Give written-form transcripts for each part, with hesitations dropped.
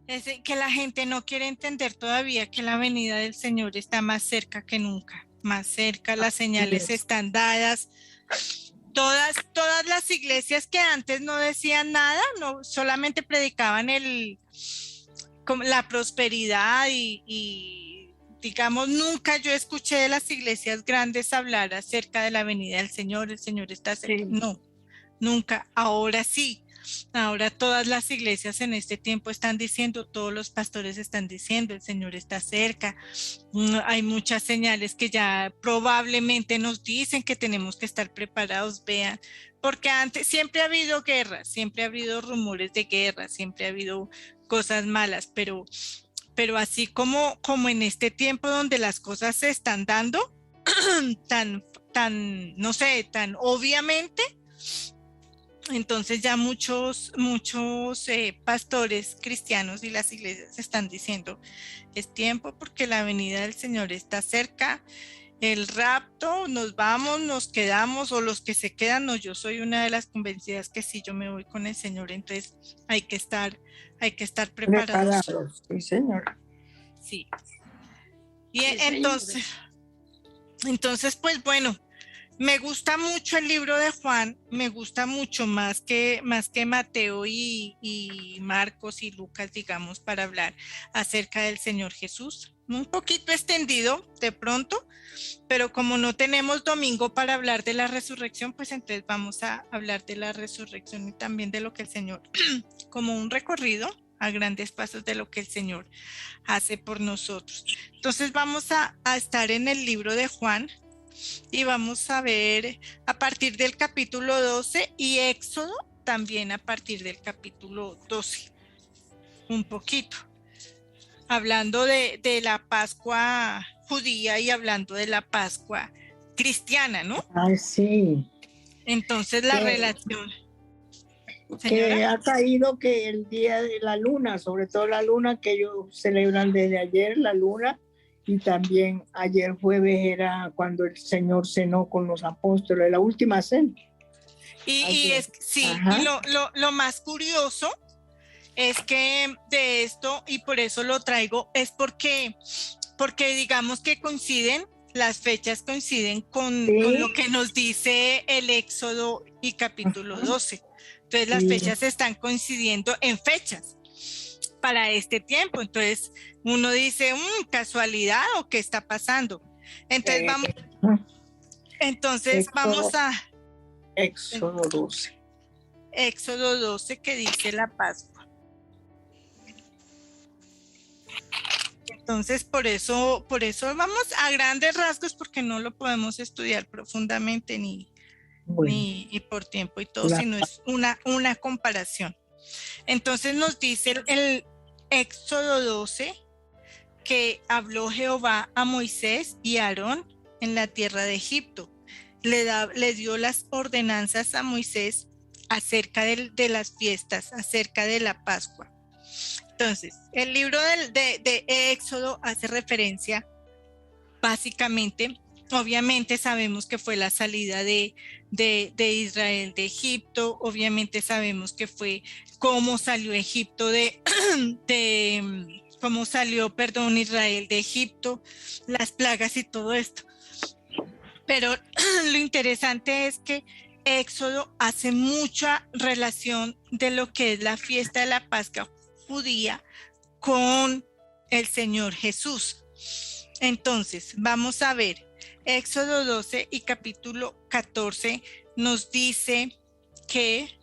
Es que la gente no quiere entender todavía que la venida del Señor está más cerca que nunca, más cerca, las señales Yes. están dadas. Todas las iglesias que antes no decían nada, no solamente predicaban como la prosperidad y digamos, nunca yo escuché de las iglesias grandes hablar acerca de la venida del Señor, el Señor está cerca. Sí. No, nunca. Ahora sí. Ahora todas las iglesias en este tiempo están diciendo, todos los pastores están diciendo, el Señor está cerca. Hay muchas señales que ya probablemente nos dicen que tenemos que estar preparados, vean, porque antes siempre ha habido guerras, siempre ha habido rumores de guerra, siempre ha habido cosas malas, pero así como en este tiempo donde las cosas se están dando tan, no sé, tan obviamente, entonces ya muchos pastores cristianos y las iglesias están diciendo, es tiempo porque la venida del Señor está cerca, el rapto, nos vamos, nos quedamos o los que se quedan, no, yo soy una de las convencidas que sí, yo me voy con el Señor, entonces hay que estar preparados. Preparados, sí, señor. Sí. Y Sí, señora. entonces, pues bueno, me gusta mucho el libro de Juan, me gusta mucho más que Mateo y Marcos y Lucas, digamos, para hablar acerca del Señor Jesús. Un poquito extendido de pronto, pero como no tenemos domingo para hablar de la resurrección, pues entonces vamos a hablar de la resurrección y también de lo que el Señor, como un recorrido a grandes pasos de lo que el Señor hace por nosotros. Entonces vamos a estar en el libro de Juan, y vamos a ver a partir del capítulo 12 y Éxodo también a partir del capítulo 12, un poquito, hablando de la Pascua judía y hablando de la Pascua cristiana, ¿no? Ay, sí. Entonces la relación, señora. Que ha caído que el día de la luna, sobre todo la luna que ellos celebran desde ayer, la luna, y también ayer jueves era cuando el Señor cenó con los apóstoles, la última cena. Sí, Ajá. y lo más curioso es que de esto, y por eso lo traigo, es porque digamos que coinciden, las fechas coinciden con lo que nos dice el Éxodo y capítulo 12. Entonces las fechas están coincidiendo en fechas para este tiempo. Entonces uno dice, ¿casualidad o qué está pasando? Entonces vamos a Éxodo 12. Éxodo 12 que dice la Pascua. Entonces, por eso vamos a grandes rasgos porque no lo podemos estudiar profundamente ni por tiempo y todo, sino es una comparación. Entonces nos dice el Éxodo 12 que habló Jehová a Moisés y a Aarón en la tierra de Egipto. Le dio las ordenanzas a Moisés acerca de las fiestas, acerca de la Pascua. Entonces, el libro de Éxodo hace referencia básicamente, obviamente sabemos que fue la salida de Israel de Egipto, obviamente sabemos que fue cómo salió Egipto cómo salió, perdón, Israel de Egipto, las plagas y todo esto. Pero lo interesante es que Éxodo hace mucha relación de lo que es la fiesta de la Pascua judía con el Señor Jesús. Entonces, vamos a ver, Éxodo 12 y capítulo 14 nos dice que,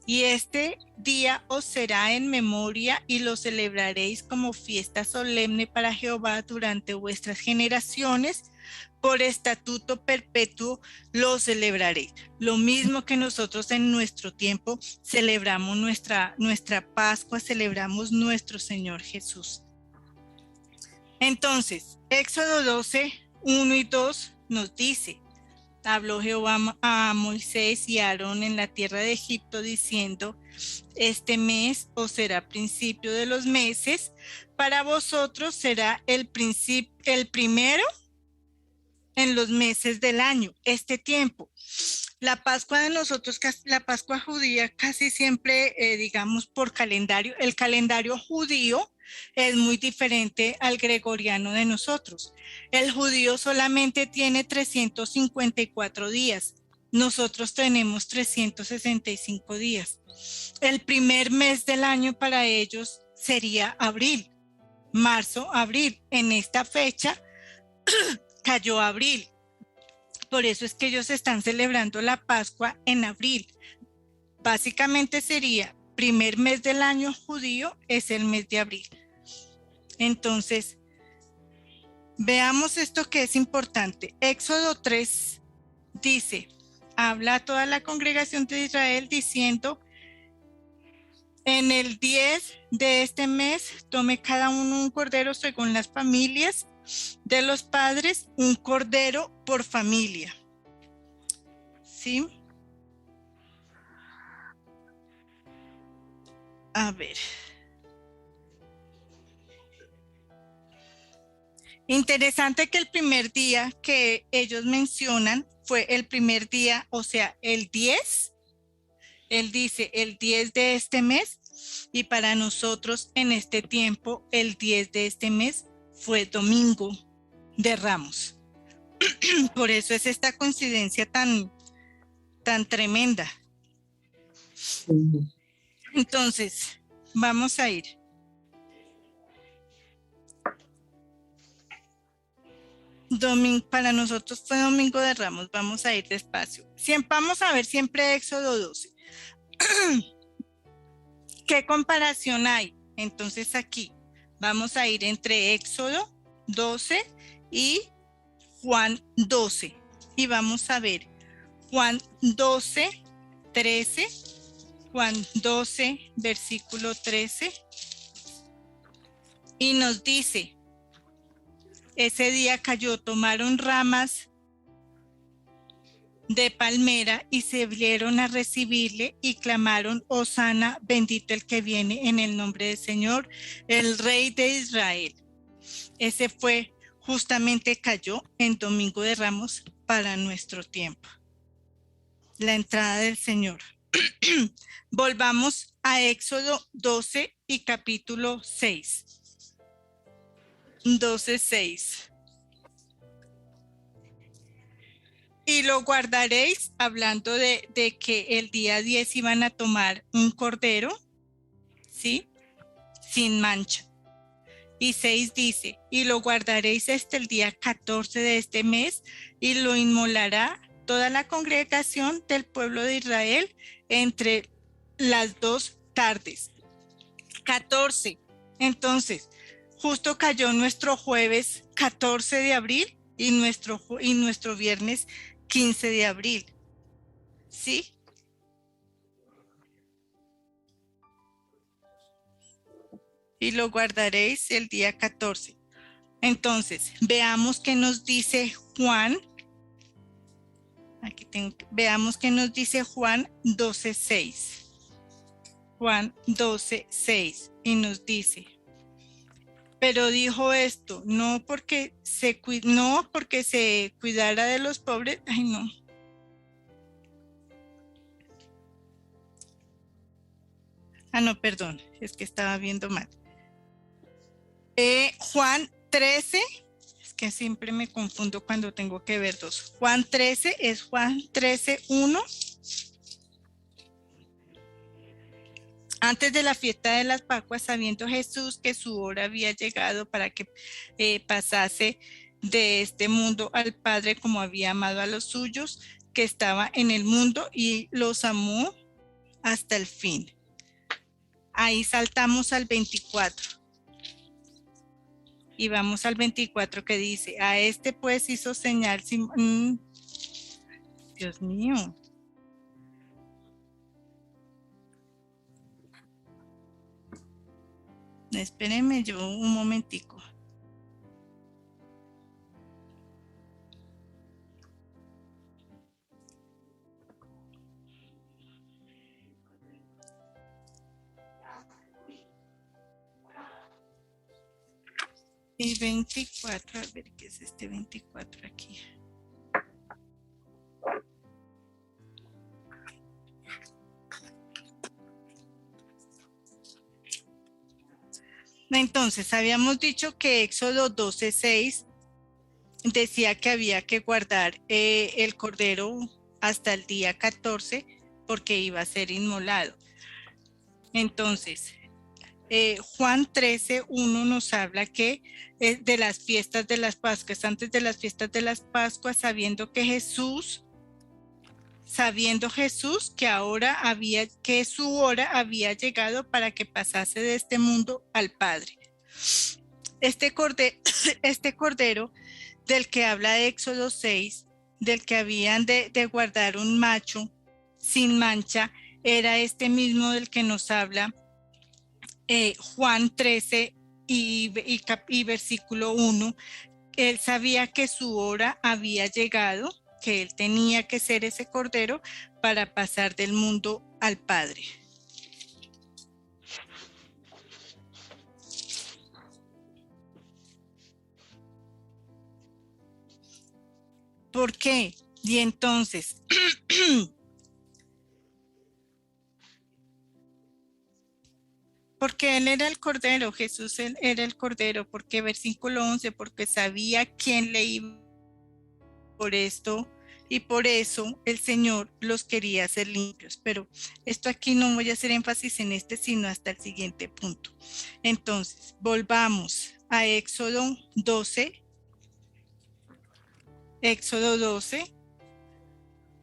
y este día os será en memoria y lo celebraréis como fiesta solemne para Jehová durante vuestras generaciones, por estatuto perpetuo lo celebraréis. Lo mismo que nosotros en nuestro tiempo celebramos nuestra Pascua, celebramos nuestro Señor Jesús. Entonces, Éxodo 12, 1 y 2 nos dice, habló Jehová a Moisés y a Aarón en la tierra de Egipto diciendo, este mes os será principio de los meses, para vosotros será el primero en los meses del año, este tiempo. La Pascua de nosotros, la Pascua judía casi siempre, digamos, por calendario, el calendario judío es muy diferente al gregoriano de nosotros. El judío solamente tiene 354 días. Nosotros tenemos 365 días. El primer mes del año para ellos sería abril, marzo, abril. En esta fecha cayó abril. Por eso es que ellos están celebrando la Pascua en abril. Básicamente sería primer mes del año judío, es el mes de abril. Entonces, veamos esto que es importante. Éxodo 3 dice, habla a toda la congregación de Israel diciendo, en el 10 de este mes, tome cada uno un cordero según las familias de los padres, un cordero por familia. ¿Sí? A ver. Interesante que el primer día que ellos mencionan fue el primer día, o sea, el 10. Él dice el 10 de este mes y para nosotros en este tiempo el 10 de este mes fue domingo de Ramos. Por eso es esta coincidencia tan tremenda. Entonces, vamos a ir. Para nosotros fue domingo de Ramos, vamos a ir despacio. Vamos a ver siempre Éxodo 12. ¿Qué comparación hay? Entonces aquí vamos a ir entre Éxodo 12 y Juan 12. Y vamos a ver Juan 12, 13, Juan 12, versículo 13. Y nos dice, ese día cayó, tomaron ramas de palmera y se vieron a recibirle y clamaron, Hosana, bendito el que viene en el nombre del Señor, el Rey de Israel. Ese fue, justamente cayó en Domingo de Ramos para nuestro tiempo. La entrada del Señor. Volvamos a Éxodo 12 y capítulo 6. 12, 6. Y lo guardaréis, hablando de que el día 10 iban a tomar un cordero, ¿sí? Sin mancha. Y 6 dice, y lo guardaréis hasta el día 14 de este mes, y lo inmolará toda la congregación del pueblo de Israel entre las 2 tardes. 14. Entonces, justo cayó nuestro jueves 14 de abril y nuestro viernes 15 de abril. ¿Sí? Y lo guardaréis el día 14. Entonces, veamos qué nos dice Juan. Veamos qué nos dice Juan 12:6. Juan 12:6. Y nos dice, pero dijo esto, no porque se cuidara de los pobres. Ay, no. Ah, no, perdón, es que estaba viendo mal. Juan 13, es que siempre me confundo cuando tengo que ver dos. Juan 13 es Juan 13:1. Antes de la fiesta de las Pascuas, sabiendo Jesús que su hora había llegado para que pasase de este mundo al Padre como había amado a los suyos, que estaba en el mundo y los amó hasta el fin. Ahí saltamos al 24. Y vamos al 24 que dice, a este pues hizo señal. Dios mío. Espérenme yo un momentico. Y 24, a ver qué es este 24 aquí. Entonces, habíamos dicho que Éxodo 12:6 decía que había que guardar el cordero hasta el día 14 porque iba a ser inmolado. Entonces, Juan 13:1 nos habla que de las fiestas de las Pascuas, antes de las fiestas de las Pascuas, sabiendo Jesús que que su hora había llegado para que pasase de este mundo al Padre. Este cordero del que habla de Éxodo 6, del que habían de guardar un macho sin mancha, era este mismo del que nos habla Juan 13 y versículo 1. Él sabía que su hora había llegado, que él tenía que ser ese cordero para pasar del mundo al Padre. ¿Por qué? Y entonces, porque él era el cordero, Jesús era el cordero, porque versículo 11, porque sabía quién le iba por esto y por eso el Señor los quería hacer limpios. Pero esto aquí no voy a hacer énfasis en sino hasta el siguiente punto. Entonces, volvamos a Éxodo 12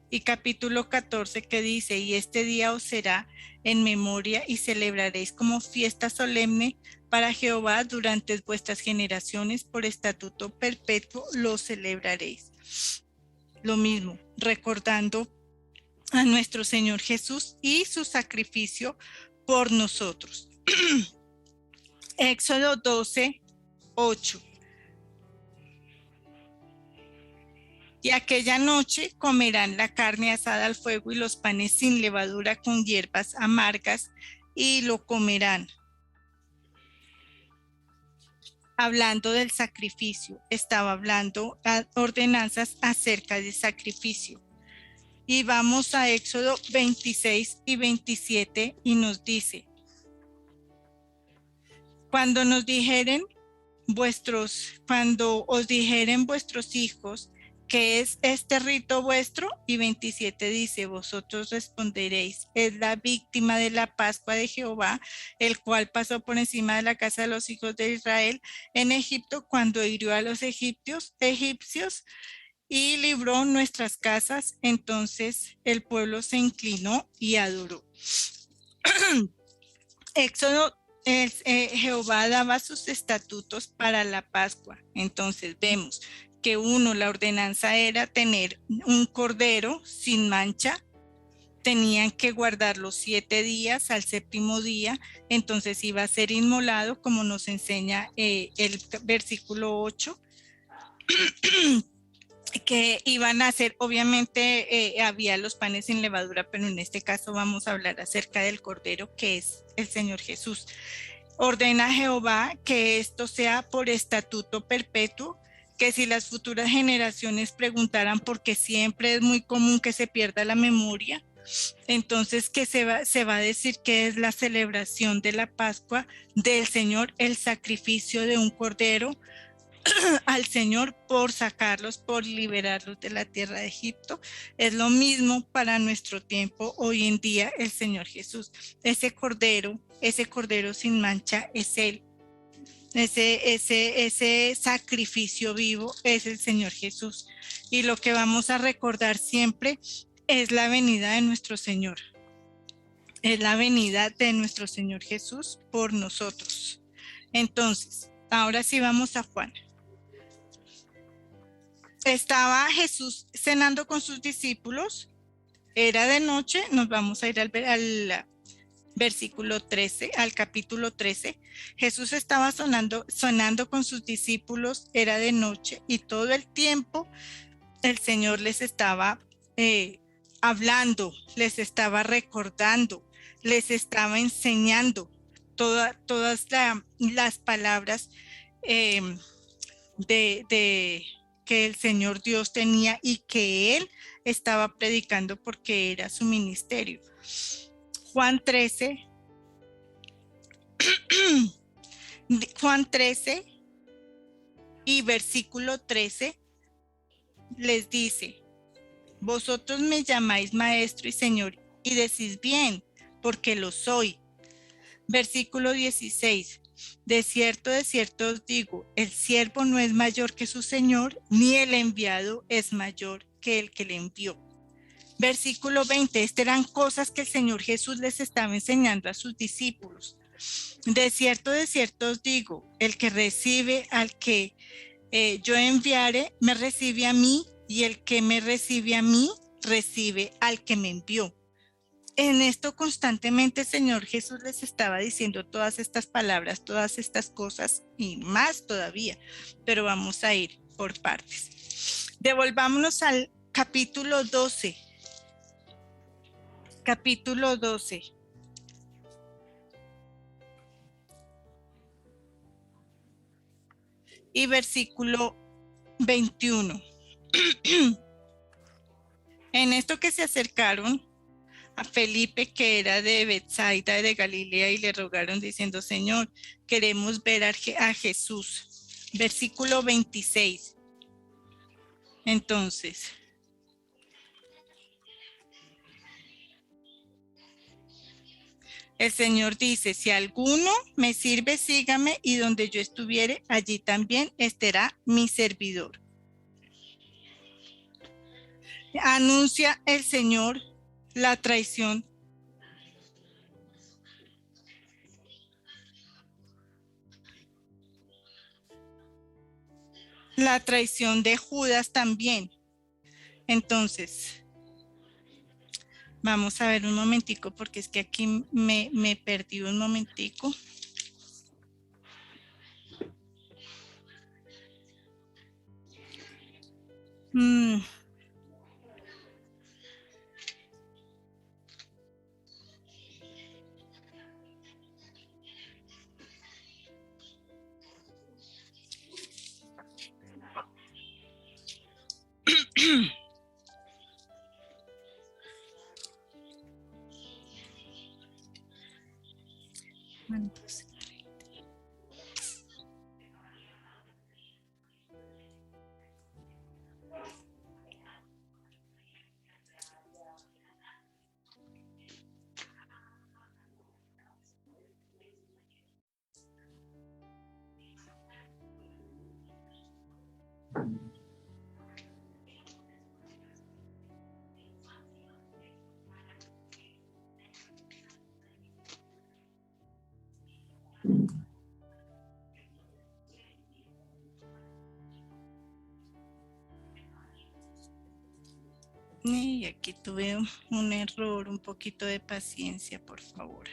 y capítulo 14, que dice: y este día os será en memoria y celebraréis como fiesta solemne para Jehová durante vuestras generaciones, por estatuto perpetuo lo celebraréis. Lo mismo, recordando a nuestro Señor Jesús y su sacrificio por nosotros. Éxodo 12:8. Y aquella noche comerán la carne asada al fuego y los panes sin levadura con hierbas amargas, y lo comerán. Hablando del sacrificio, estaba hablando a ordenanzas acerca del sacrificio. Y vamos a Éxodo 26 y 27 y nos dice: cuando os dijeren vuestros hijos, ¿qué es este rito vuestro? Y 27 dice: vosotros responderéis: es la víctima de la Pascua de Jehová, el cual pasó por encima de la casa de los hijos de Israel en Egipto, cuando hirió a los egipcios y libró nuestras casas. Entonces el pueblo se inclinó y adoró. Éxodo, Jehová daba sus estatutos para la Pascua. Entonces vemos que la ordenanza era tener un cordero sin mancha, tenían que guardarlo 7 días, al séptimo día, entonces iba a ser inmolado, como nos enseña el versículo 8, que iban a hacer, obviamente había los panes sin levadura, pero en este caso vamos a hablar acerca del cordero, que es el Señor Jesús. Ordena Jehová que esto sea por estatuto perpetuo, que si las futuras generaciones preguntaran, porque siempre es muy común que se pierda la memoria, entonces que se va a decir que es la celebración de la Pascua del Señor, el sacrificio de un cordero al Señor por sacarlos, por liberarlos de la tierra de Egipto. Es lo mismo para nuestro tiempo hoy en día. El Señor Jesús, ese cordero sin mancha, es Él. Ese sacrificio vivo es el Señor Jesús, y lo que vamos a recordar siempre es la venida de nuestro Señor, es la venida de nuestro Señor Jesús por nosotros. Entonces, ahora sí vamos a Juan. Estaba Jesús cenando con sus discípulos, era de noche. Nos vamos a ir al versículo 13, al capítulo 13. Jesús estaba sonando con sus discípulos, era de noche, y todo el tiempo el Señor les estaba hablando, les estaba recordando, les estaba enseñando todas las palabras que el Señor Dios tenía y que Él estaba predicando, porque era su ministerio. Juan 13, Juan 13 y versículo 13 les dice: vosotros me llamáis maestro y señor y decís bien, porque lo soy. Versículo 16: de cierto os digo, el siervo no es mayor que su señor, ni el enviado es mayor que el que le envió. Versículo 20: estas eran cosas que el Señor Jesús les estaba enseñando a sus discípulos. De cierto os digo, el que recibe al que yo enviare, me recibe a mí, y el que me recibe a mí, recibe al que me envió. En esto constantemente el Señor Jesús les estaba diciendo todas estas palabras, todas estas cosas y más todavía, pero vamos a ir por partes. Devolvámonos al capítulo 12. Capítulo 12. Y versículo 21. En esto que se acercaron a Felipe, que era de Betsaida de Galilea, y le rogaron diciendo: Señor, queremos ver a Jesús. Versículo 26. Entonces, el Señor dice: si alguno me sirve, sígame, y donde yo estuviere, allí también estará mi servidor. Anuncia el Señor la traición. La traición de Judas también. Entonces, vamos a ver un momentico, porque es que aquí me perdí un momentico. Y aquí tuve un error, un poquito de paciencia, por favor.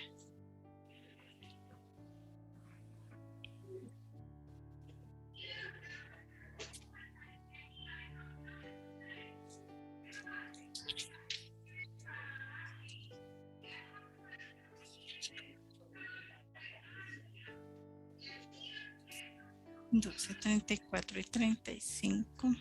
Doce, 34 y 35.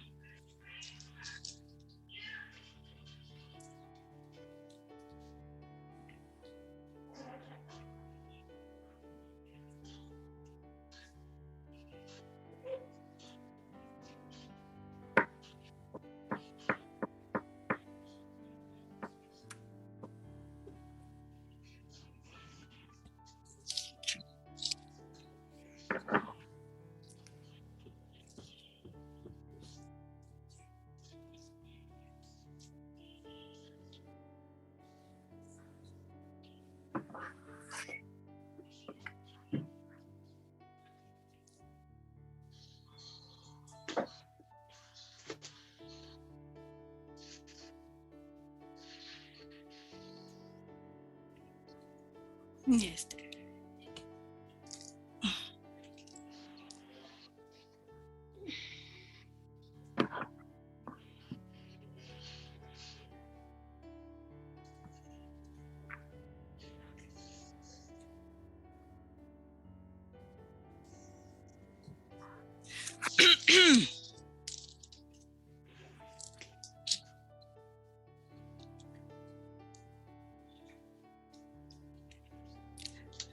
Y este.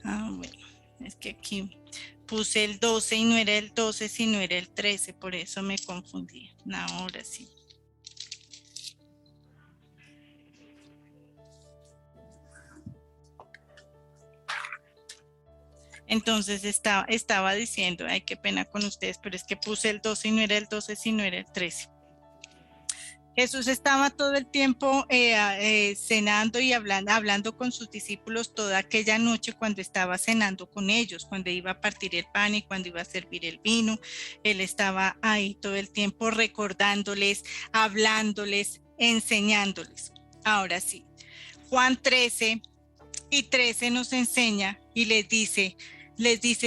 Bueno, es que aquí Puse el 12 y no era el 12, sino era el 13, por eso me confundí. Ahora sí. Entonces estaba diciendo, ay, qué pena con ustedes, pero es que puse el 12 y no era el 12, sino era el 13. Jesús estaba todo el tiempo cenando y hablando con sus discípulos toda aquella noche cuando estaba cenando con ellos, cuando iba a partir el pan y cuando iba a servir el vino. Él estaba ahí todo el tiempo recordándoles, hablándoles, enseñándoles. Ahora sí, Juan 13:13 nos enseña y les dice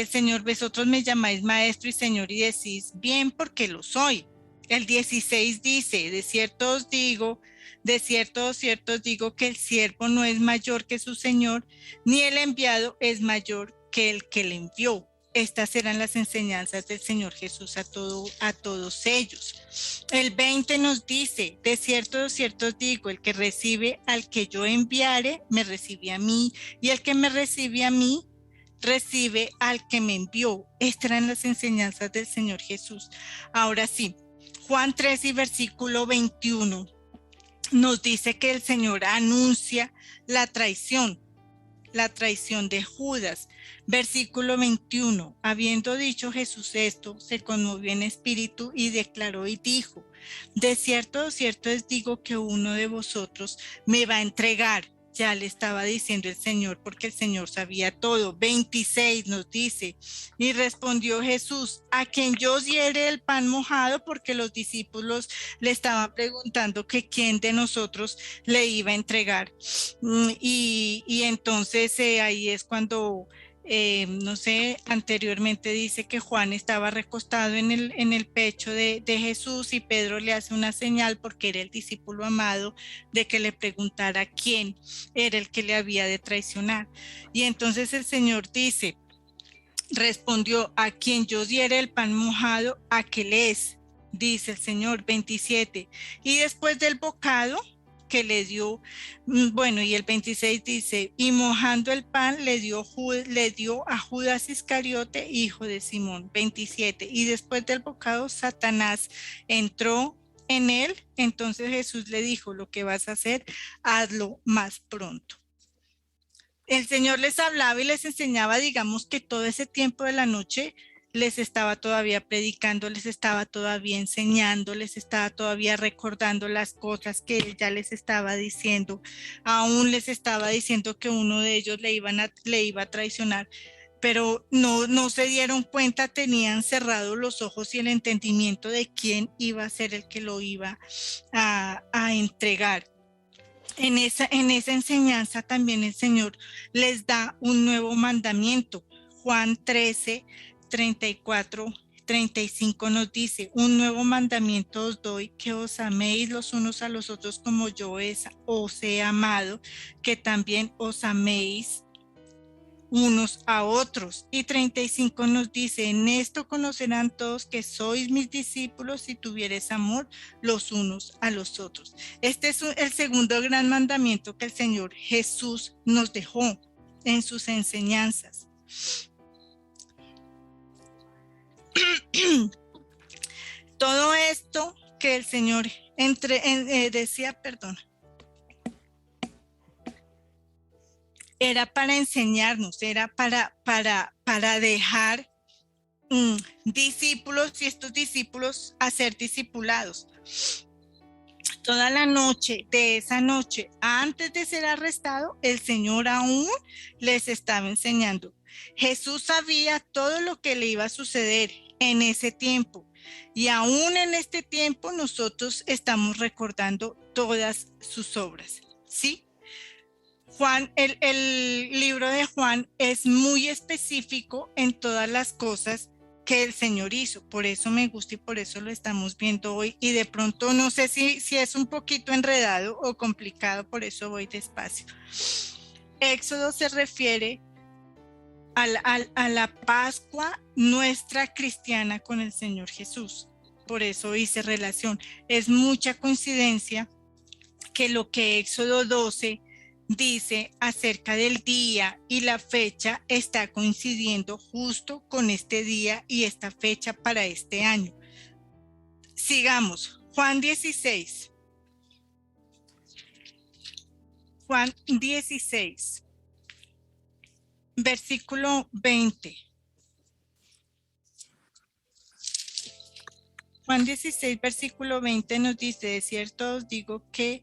el Señor: vosotros me llamáis maestro y Señor y decís bien, porque lo soy. El 16 dice: de cierto os digo que el siervo no es mayor que su Señor, ni el enviado es mayor que el que le envió. Estas eran las enseñanzas del Señor Jesús a todos ellos. El 20 nos dice: de cierto os digo, el que recibe al que yo enviare, me recibe a mí, y el que me recibe a mí, recibe al que me envió. Estas eran las enseñanzas del Señor Jesús. Ahora sí, Juan 3 y versículo 21 nos dice que el Señor anuncia la traición de Judas. Versículo 21, habiendo dicho Jesús esto, se conmovió en espíritu y declaró y dijo: de cierto os digo que uno de vosotros me va a entregar. Ya le estaba diciendo el Señor, porque el Señor sabía todo. 26 nos dice: y respondió Jesús: a quien yo diere el pan mojado, porque los discípulos le estaban preguntando que quién de nosotros le iba a entregar. Y entonces ahí es cuando, no sé, anteriormente dice que Juan estaba recostado en el pecho de Jesús, y Pedro le hace una señal porque era el discípulo amado, de que le preguntara quién era el que le había de traicionar. Y entonces el Señor dice: respondió: a quien yo diere el pan mojado, aquel es, dice el Señor. 27, y después del bocado que le dio, bueno, y el 26 dice: y mojando el pan le dio a Judas Iscariote, hijo de Simón. 27, y después del bocado Satanás entró en él. Entonces Jesús le dijo: lo que vas a hacer, hazlo más pronto. El Señor les hablaba y les enseñaba, digamos que todo ese tiempo de la noche les estaba todavía predicando, les estaba todavía enseñando, les estaba todavía recordando las cosas que Él ya les estaba diciendo. Aún les estaba diciendo que uno de ellos le iba a traicionar, pero no se dieron cuenta, tenían cerrados los ojos y el entendimiento de quién iba a ser el que lo iba a entregar. En esa enseñanza también el Señor les da un nuevo mandamiento. Juan 13:34-35 nos dice: un nuevo mandamiento os doy, que os améis los unos a los otros como yo os he amado, que también os améis unos a otros. Y 35 nos dice: en esto conocerán todos que sois mis discípulos, si tuviereis amor los unos a los otros. Este es el segundo gran mandamiento que el Señor Jesús nos dejó en sus enseñanzas. Todo esto que el Señor decía, era para enseñarnos, era para dejar discípulos, y estos discípulos a ser discipulados. Toda la noche de esa noche, antes de ser arrestado, el Señor aún les estaba enseñando. Jesús sabía todo lo que le iba a suceder en ese tiempo, y aún en este tiempo nosotros estamos recordando todas sus obras, ¿sí? Juan, el libro de Juan es muy específico en todas las cosas que el Señor hizo. Por eso me gusta y por eso lo estamos viendo hoy. Y de pronto no sé si es un poquito enredado o complicado, por eso voy despacio. Éxodo se refiere a la Pascua nuestra cristiana con el Señor Jesús. Por eso hice relación. Es mucha coincidencia que lo que Éxodo 12 dice acerca del día y la fecha está coincidiendo justo con este día y esta fecha para este año. Sigamos, Juan 16. Juan 16, versículo 20. Juan 16, versículo 20 nos dice, de cierto os digo que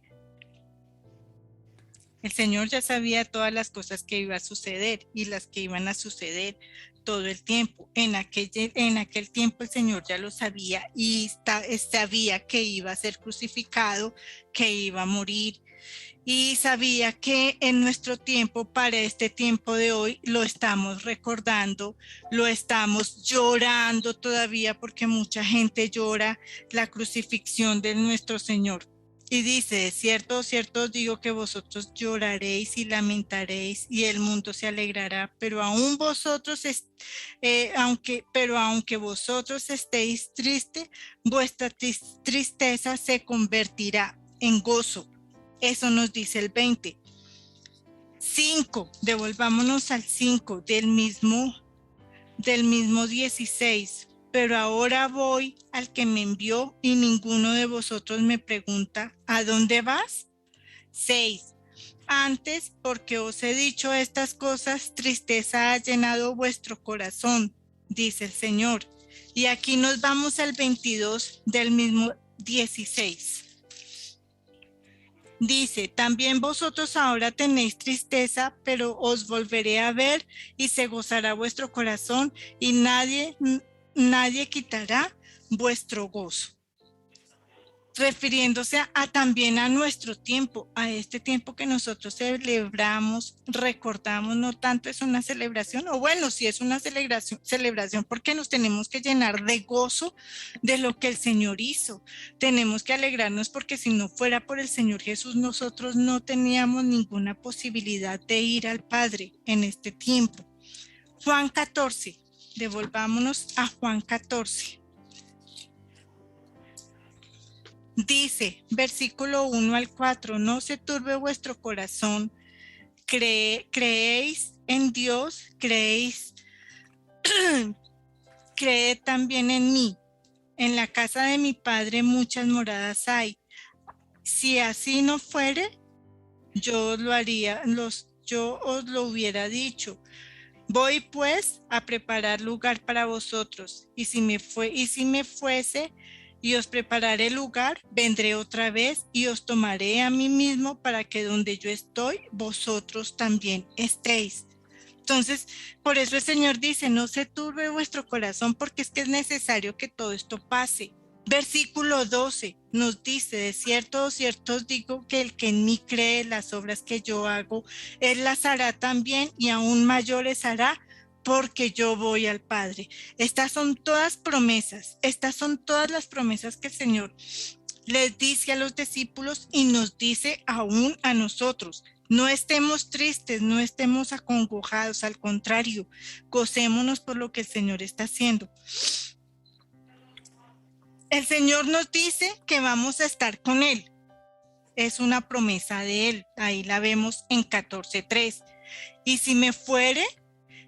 el Señor ya sabía todas las cosas que iban a suceder y las que iban a suceder todo el tiempo. En aquel tiempo el Señor ya lo sabía y sabía que iba a ser crucificado, que iba a morir. Y sabía que en nuestro tiempo, para este tiempo de hoy, lo estamos recordando, lo estamos llorando todavía, porque mucha gente llora la crucifixión de nuestro Señor. Y dice, de cierto, os digo que vosotros lloraréis y lamentaréis y el mundo se alegrará, pero aún vosotros, aunque vosotros estéis tristes, vuestra tristeza se convertirá en gozo. Eso nos dice el 20. 5, devolvámonos al 5 del mismo 16. Pero ahora voy al que me envió y ninguno de vosotros me pregunta, ¿a dónde vas? 6. Antes, porque os he dicho estas cosas, tristeza ha llenado vuestro corazón, dice el Señor. Y aquí nos vamos al 22 del mismo 16. Dice, también vosotros ahora tenéis tristeza, pero os volveré a ver y se gozará vuestro corazón y nadie quitará vuestro gozo. Refiriéndose también a nuestro tiempo, a este tiempo que nosotros celebramos, recordamos, no tanto es una celebración, o bueno, sí es una celebración porque nos tenemos que llenar de gozo de lo que el Señor hizo. Tenemos que alegrarnos porque si no fuera por el Señor Jesús, nosotros no teníamos ninguna posibilidad de ir al Padre en este tiempo. Juan 14, devolvámonos a Juan 14. Dice, versículo 1 al 4, no se turbe vuestro corazón, creéis en Dios, creed también en mí. En la casa de mi Padre muchas moradas hay. Si así no fuere, yo os lo hubiera dicho. Voy pues a preparar lugar para vosotros, y si me fuese y os prepararé lugar, vendré otra vez y os tomaré a mí mismo para que donde yo estoy, vosotros también estéis. Entonces, por eso el Señor dice, no se turbe vuestro corazón, porque es que es necesario que todo esto pase. Versículo 12 nos dice, de cierto os digo que el que en mí cree las obras que yo hago, él las hará también y aún mayores hará, porque yo voy al Padre. Estas son todas promesas, estas son todas las promesas que el Señor les dice a los discípulos y nos dice aún a nosotros. No estemos tristes, no estemos acongojados, al contrario, gocémonos por lo que el Señor está haciendo. El Señor nos dice que vamos a estar con Él. Es una promesa de Él. Ahí la vemos en 14:3. Y si me fuere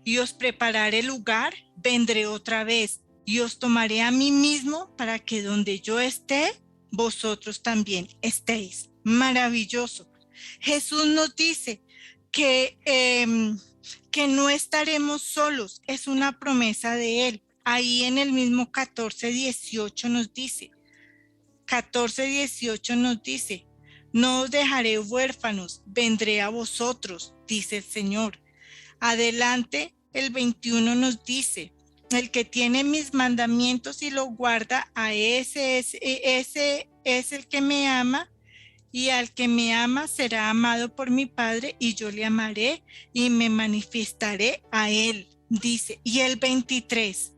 y os prepararé lugar, vendré otra vez y os tomaré a mí mismo para que donde yo esté, vosotros también estéis. Maravilloso. Jesús nos dice que no estaremos solos. Es una promesa de Él. Ahí en el mismo 14:18 nos dice, 14:18 nos dice, no os dejaré huérfanos, vendré a vosotros, dice el Señor. Adelante, el 21 nos dice, el que tiene mis mandamientos y lo guarda, a ese es el que me ama, y al que me ama será amado por mi Padre, y yo le amaré y me manifestaré a él, dice. Y el 23,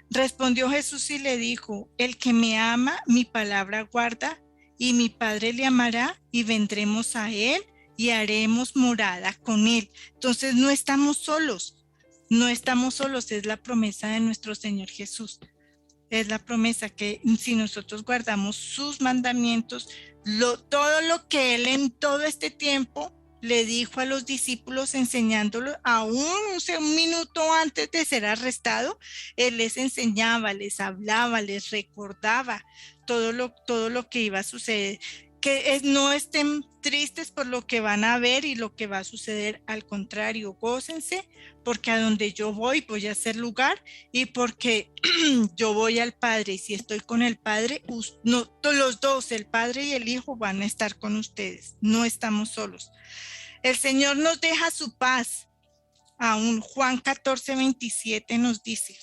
respondió Jesús y le dijo, el que me ama, mi palabra guarda, y mi Padre le amará, y vendremos a él, y haremos morada con él. Entonces no estamos solos, es la promesa de nuestro Señor Jesús. Es la promesa que si nosotros guardamos sus mandamientos, todo lo que Él en todo este tiempo le dijo a los discípulos enseñándolo, aún un minuto antes de ser arrestado, Él les enseñaba, les hablaba, les recordaba todo lo que iba a suceder. Que no estén tristes por lo que van a ver y lo que va a suceder, al contrario, gócense, porque a donde yo voy a hacer lugar, y porque yo voy al Padre, y si estoy con el Padre, no, los dos, el Padre y el Hijo, van a estar con ustedes, no estamos solos. El Señor nos deja su paz. Aún Juan 14:27 nos dice,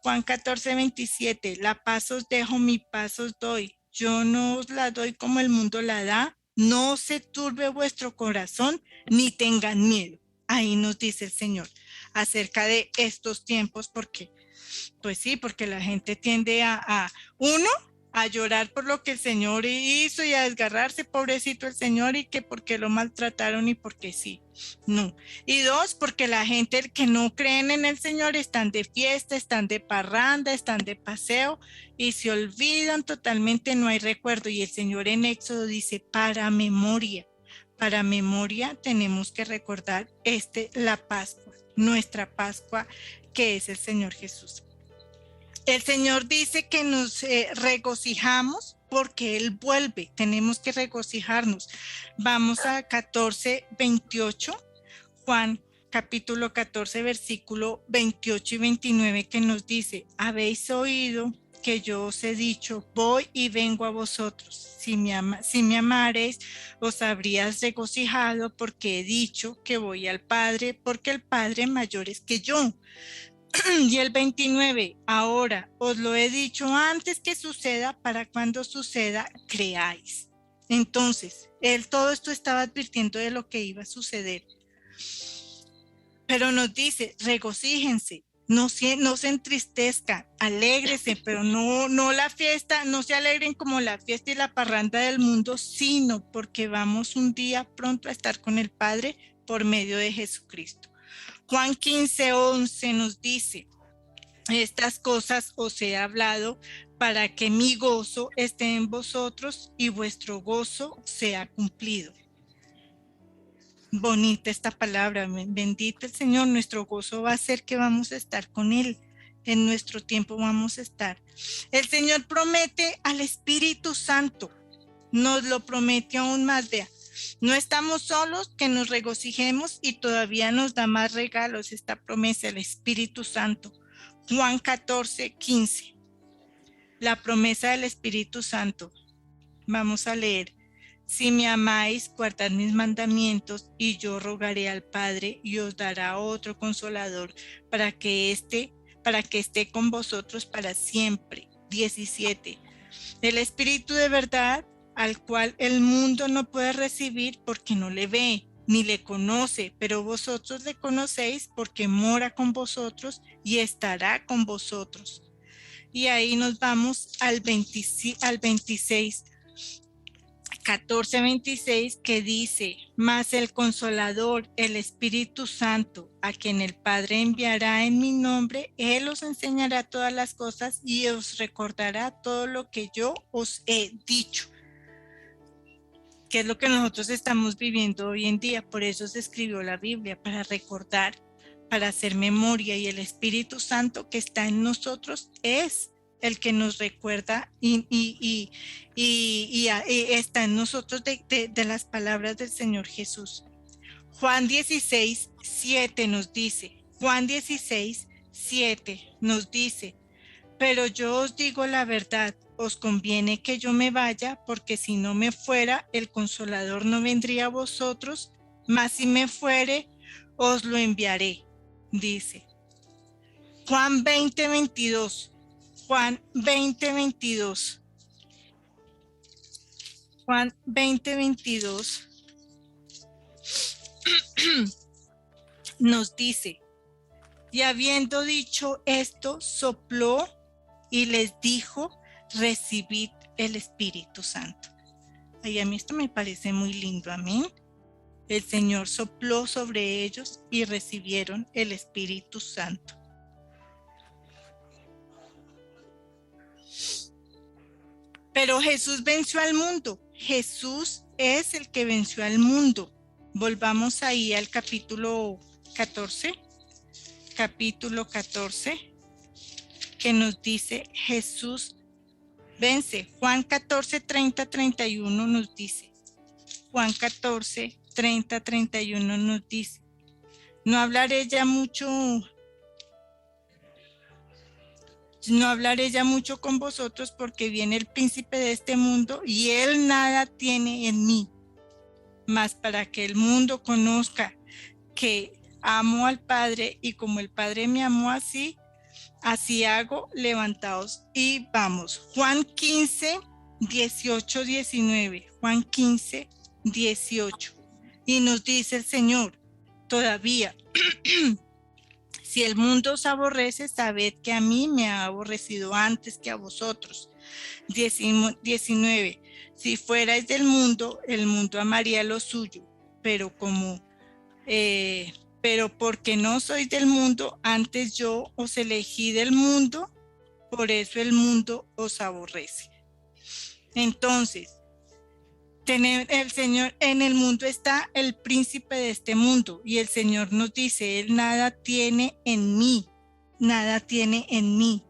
Juan 14:27, la paz os dejo, mi paz os doy. Yo no os la doy como el mundo la da. No se turbe vuestro corazón, ni tengan miedo. Ahí nos dice el Señor acerca de estos tiempos, porque, pues sí, porque la gente tiende a llorar por lo que el Señor hizo y a desgarrarse, pobrecito el Señor, y que porque lo maltrataron y porque sí. No. Y dos, porque la gente que no creen en el Señor están de fiesta, están de parranda, están de paseo y se olvidan totalmente, no hay recuerdo. Y el Señor en Éxodo dice, para memoria tenemos que recordar la Pascua, nuestra Pascua, que es el Señor Jesús. El Señor dice que nos regocijamos porque Él vuelve, tenemos que regocijarnos. Vamos a 14:28, Juan capítulo 14, versículo 28 y 29, que nos dice, habéis oído que yo os he dicho, voy y vengo a vosotros. Si me amareis, os habrías regocijado, porque he dicho que voy al Padre, porque el Padre mayor es que yo. Y el 29, ahora os lo he dicho antes que suceda, para cuando suceda, creáis. Entonces, Él todo esto estaba advirtiendo de lo que iba a suceder. Pero nos dice, regocíjense, no se entristezcan, alégrese, pero no la fiesta, no se alegren como la fiesta y la parranda del mundo, sino porque vamos un día pronto a estar con el Padre por medio de Jesucristo. Juan 15:11 nos dice, estas cosas os he hablado para que mi gozo esté en vosotros y vuestro gozo sea cumplido. Bonita esta palabra, bendito el Señor, nuestro gozo va a ser que vamos a estar con Él, en nuestro tiempo vamos a estar. El Señor promete al Espíritu Santo, nos lo promete aún más, vea. No estamos solos, que nos regocijemos, y todavía nos da más regalos esta promesa, el Espíritu Santo. Juan 14:15, la promesa del Espíritu Santo. Vamos a leer, si me amáis, guardad mis mandamientos, y yo rogaré al Padre, y os dará otro consolador, para que esté con vosotros para siempre. 17, el Espíritu de verdad, al cual el mundo no puede recibir porque no le ve ni le conoce, pero vosotros le conocéis porque mora con vosotros y estará con vosotros. Y ahí nos vamos al 26, 14:26, que dice, mas el Consolador, el Espíritu Santo, a quien el Padre enviará en mi nombre, Él os enseñará todas las cosas y os recordará todo lo que yo os he dicho. Que es lo que nosotros estamos viviendo hoy en día. Por eso se escribió la Biblia, para recordar, para hacer memoria, y el Espíritu Santo que está en nosotros es el que nos recuerda y está en nosotros de las palabras del Señor Jesús. Juan 16:7 nos dice, Juan 16:7 nos dice, pero yo os digo la verdad, os conviene que yo me vaya, porque si no me fuera, el Consolador no vendría a vosotros, mas si me fuere, os lo enviaré, dice. Juan 20:22, Juan 20:22, Juan 20:22 nos dice, y habiendo dicho esto, sopló y les dijo, recibid el Espíritu Santo. Ay, a mí esto me parece muy lindo, amén. El Señor sopló sobre ellos y recibieron el Espíritu Santo. Pero Jesús venció al mundo. Jesús es el que venció al mundo. Volvamos ahí al capítulo 14. Capítulo 14, que nos dice Jesús vence. Juan 14, 30, 31 nos dice. Juan 14, 30, 31 nos dice. No hablaré ya mucho con vosotros, porque viene el príncipe de este mundo y él nada tiene en mí, mas para que el mundo conozca que amo al Padre, y como el Padre me amó, así hago, levantaos y vamos. Juan 15, 18, 19. Juan 15, 18. Y nos dice el Señor, todavía, si el mundo os aborrece, sabed que a mí me ha aborrecido antes que a vosotros. 19. Si fuerais del mundo, el mundo amaría lo suyo, pero porque no sois del mundo, antes yo os elegí del mundo, por eso el mundo os aborrece. Entonces, el Señor, en el mundo está el príncipe de este mundo, y el Señor nos dice, él nada tiene en mí, nada tiene en mí.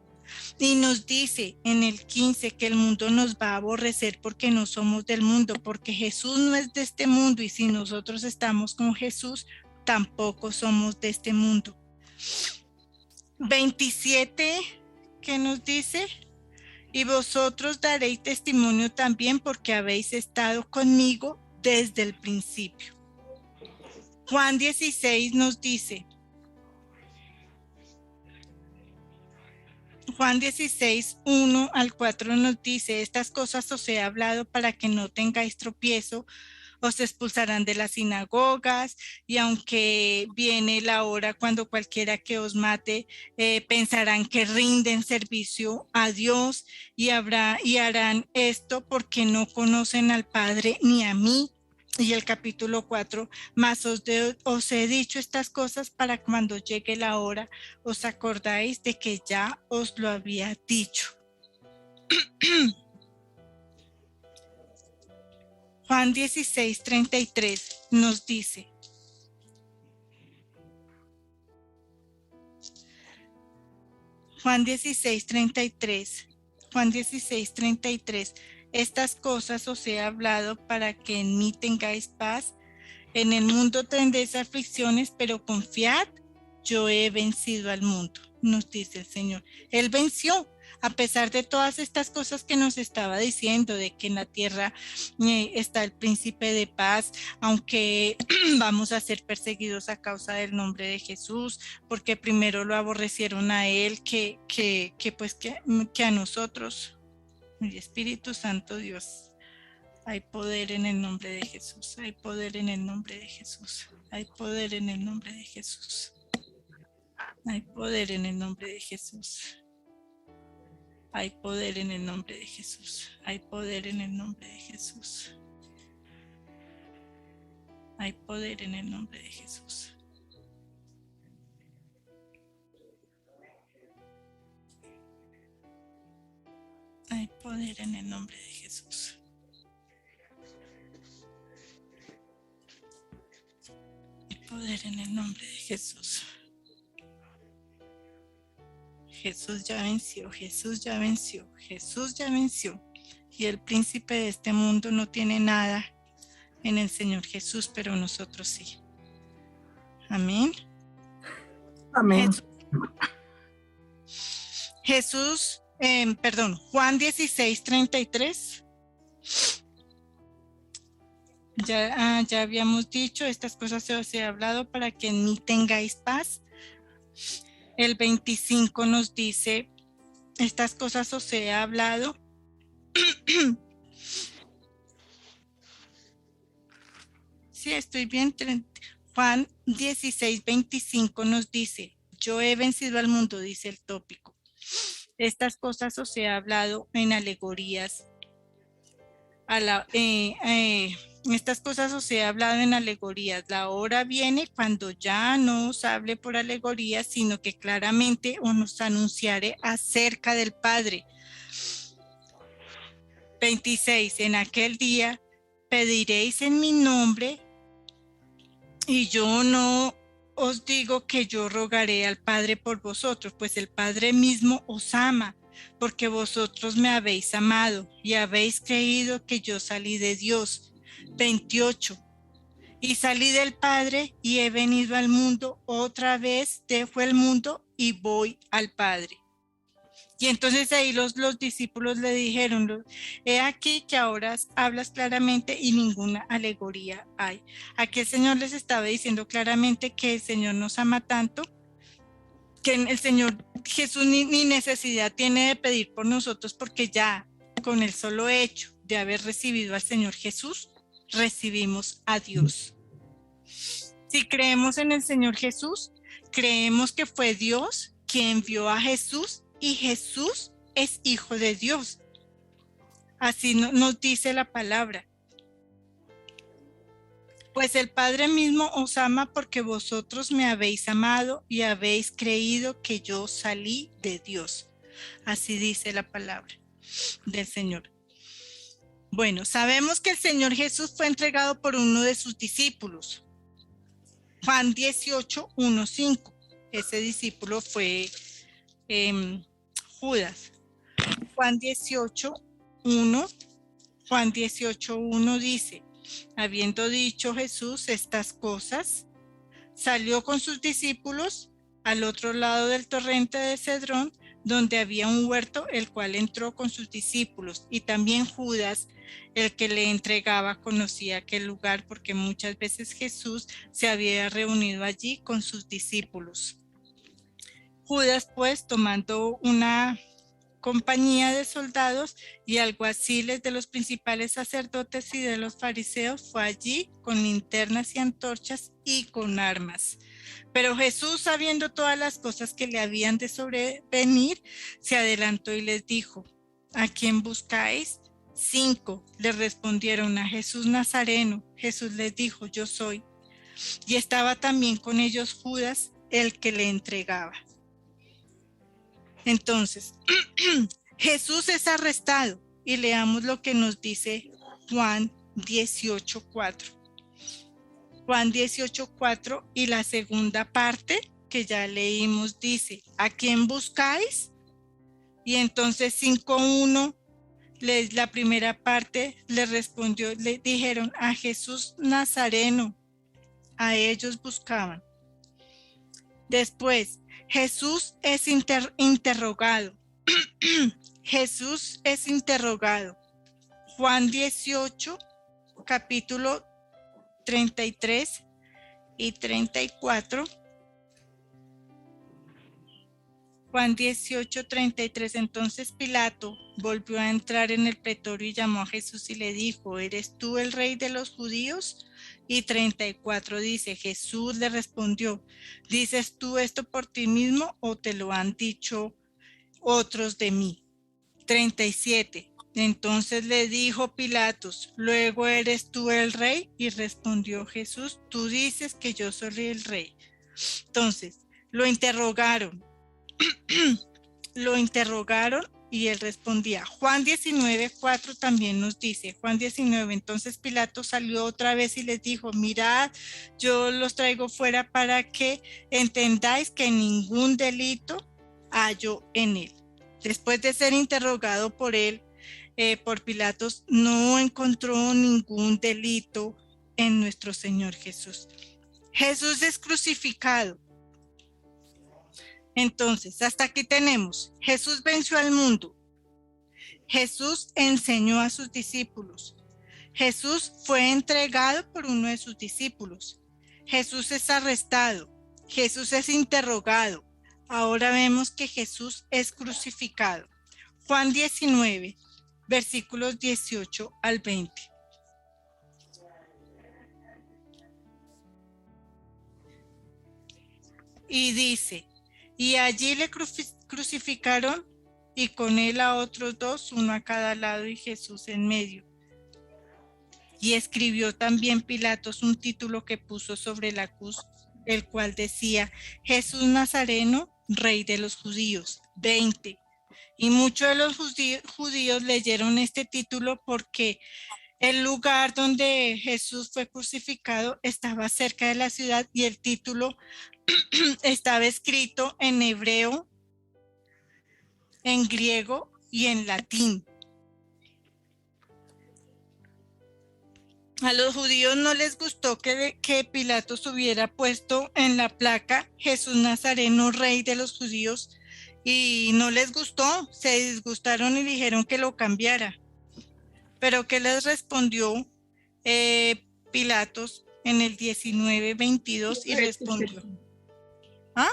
Y nos dice en el 15 que el mundo nos va a aborrecer porque no somos del mundo, porque Jesús no es de este mundo, y si nosotros estamos con Jesús, tampoco somos de este mundo. 27, ¿qué nos dice? Y vosotros daréis testimonio también, porque habéis estado conmigo desde el principio. Juan 16 nos dice, Juan 16, 1 al 4 nos dice, estas cosas os he hablado para que no tengáis tropiezo, os expulsarán de las sinagogas, y aunque viene la hora cuando cualquiera que os mate, pensarán que rinden servicio a Dios, y harán esto porque no conocen al Padre ni a mí. Y el capítulo 4, mas os he dicho estas cosas para cuando llegue la hora, os acordáis de que ya os lo había dicho. Juan 16, 33 nos dice, Juan 16, 33, estas cosas os he hablado para que en mí tengáis paz. En el mundo tendréis aflicciones, pero confiad, yo he vencido al mundo, nos dice el Señor. Él venció, a pesar de todas estas cosas que nos estaba diciendo, de que en la tierra está el príncipe de paz, aunque vamos a ser perseguidos a causa del nombre de Jesús, porque primero lo aborrecieron a él que a nosotros. El Espíritu Santo, Dios, hay poder en el nombre de Jesús, hay poder en el nombre de Jesús, hay poder en el nombre de Jesús, hay poder en el nombre de Jesús, hay poder en el nombre de Jesús, hay poder en el nombre de Jesús, hay poder en el nombre de Jesús. Hay poder en el nombre de Jesús. Hay poder en el nombre de Jesús. Jesús ya venció, Jesús ya venció, Jesús ya venció. Y el príncipe de este mundo no tiene nada en el Señor Jesús, pero nosotros sí. Amén. Amén. Juan 16, 33. Ya habíamos dicho, estas cosas os he hablado para que en mí tengáis paz. El 25 nos dice, estas cosas os he hablado. Sí, estoy bien. Juan 16, 25 nos dice, yo he vencido al mundo, dice el tópico. Estas cosas os he hablado en alegorías. Estas cosas os he hablado en alegorías. La hora viene cuando ya no os hable por alegorías, sino que claramente os anunciaré acerca del Padre. 26. En aquel día pediréis en mi nombre, y yo no os digo que yo rogaré al Padre por vosotros, pues el Padre mismo os ama, porque vosotros me habéis amado y habéis creído que yo salí de Dios. 28. Y salí del Padre y he venido al mundo, otra vez dejo el mundo y voy al Padre. Y entonces ahí los discípulos le dijeron, he aquí que ahora hablas claramente y ninguna alegoría hay. Aquí el Señor les estaba diciendo claramente que el Señor nos ama tanto, que el Señor Jesús ni necesidad tiene de pedir por nosotros, porque ya con el solo hecho de haber recibido al Señor Jesús, recibimos a Dios. Si creemos en el Señor Jesús, creemos que fue Dios quien envió a Jesús, y Jesús es hijo de Dios. Así nos dice la palabra. Pues el Padre mismo os ama porque vosotros me habéis amado y habéis creído que yo salí de Dios. Así dice la palabra del Señor. Bueno, sabemos que el Señor Jesús fue entregado por uno de sus discípulos. Juan 18, 1, 5. Ese discípulo fue Judas. Juan 18, 1. Juan 18, 1 dice: habiendo dicho Jesús estas cosas, salió con sus discípulos al otro lado del torrente de Cedrón, donde había un huerto, el cual entró con sus discípulos. Y también Judas, el que le entregaba, conocía aquel lugar, porque muchas veces Jesús se había reunido allí con sus discípulos. Judas, pues, tomando una compañía de soldados y alguaciles de los principales sacerdotes y de los fariseos, fue allí con linternas y antorchas y con armas. Pero Jesús, sabiendo todas las cosas que le habían de sobrevenir, se adelantó y les dijo: ¿a quién buscáis? 5 le respondieron: a Jesús Nazareno. Jesús les dijo: yo soy. Y estaba también con ellos Judas, el que le entregaba. Entonces, Jesús es arrestado, y leamos lo que nos dice Juan 18:4. Juan 18:4, y la segunda parte que ya leímos dice: ¿a quién buscáis? Y entonces 5:1, la primera parte le respondió, le dijeron: a Jesús Nazareno. A ellos buscaban. Después, Jesús es interrogado. Jesús es interrogado. Juan 18, capítulo 33 y 34. Juan 18, 33. Entonces Pilato volvió a entrar en el pretorio y llamó a Jesús y le dijo: ¿eres tú el rey de los judíos? Y 34 dice: Jesús le respondió: ¿dices tú esto por ti mismo o te lo han dicho otros de mí? 37. Entonces le dijo Pilatos: ¿luego eres tú el rey? Y respondió Jesús: tú dices que yo soy el rey. Entonces lo interrogaron. Lo interrogaron y él respondía. Juan 19:4 también nos dice, Juan 19, entonces Pilato salió otra vez y les dijo: mirad, yo los traigo fuera para que entendáis que ningún delito hallo en él. Después de ser interrogado por él, por Pilatos, no encontró ningún delito en nuestro Señor Jesús. Jesús es crucificado. Entonces, hasta aquí tenemos: Jesús venció al mundo. Jesús enseñó a sus discípulos. Jesús fue entregado por uno de sus discípulos. Jesús es arrestado. Jesús es interrogado. Ahora vemos que Jesús es crucificado. Juan 19, versículos 18 al 20. Y dice: y allí le crucificaron, y con él a otros 2, uno a cada lado y Jesús en medio. Y escribió también Pilatos un título que puso sobre la cruz, el cual decía: Jesús Nazareno, Rey de los Judíos. 20. Y muchos de los judíos leyeron este título porque el lugar donde Jesús fue crucificado estaba cerca de la ciudad y el título estaba escrito en hebreo, en griego y en latín. A los judíos no les gustó que Pilatos hubiera puesto en la placa Jesús Nazareno, rey de los judíos, y no les gustó, se disgustaron y dijeron que lo cambiara. Pero ¿qué les respondió Pilatos en el 19:22? Y respondió, ¿ah?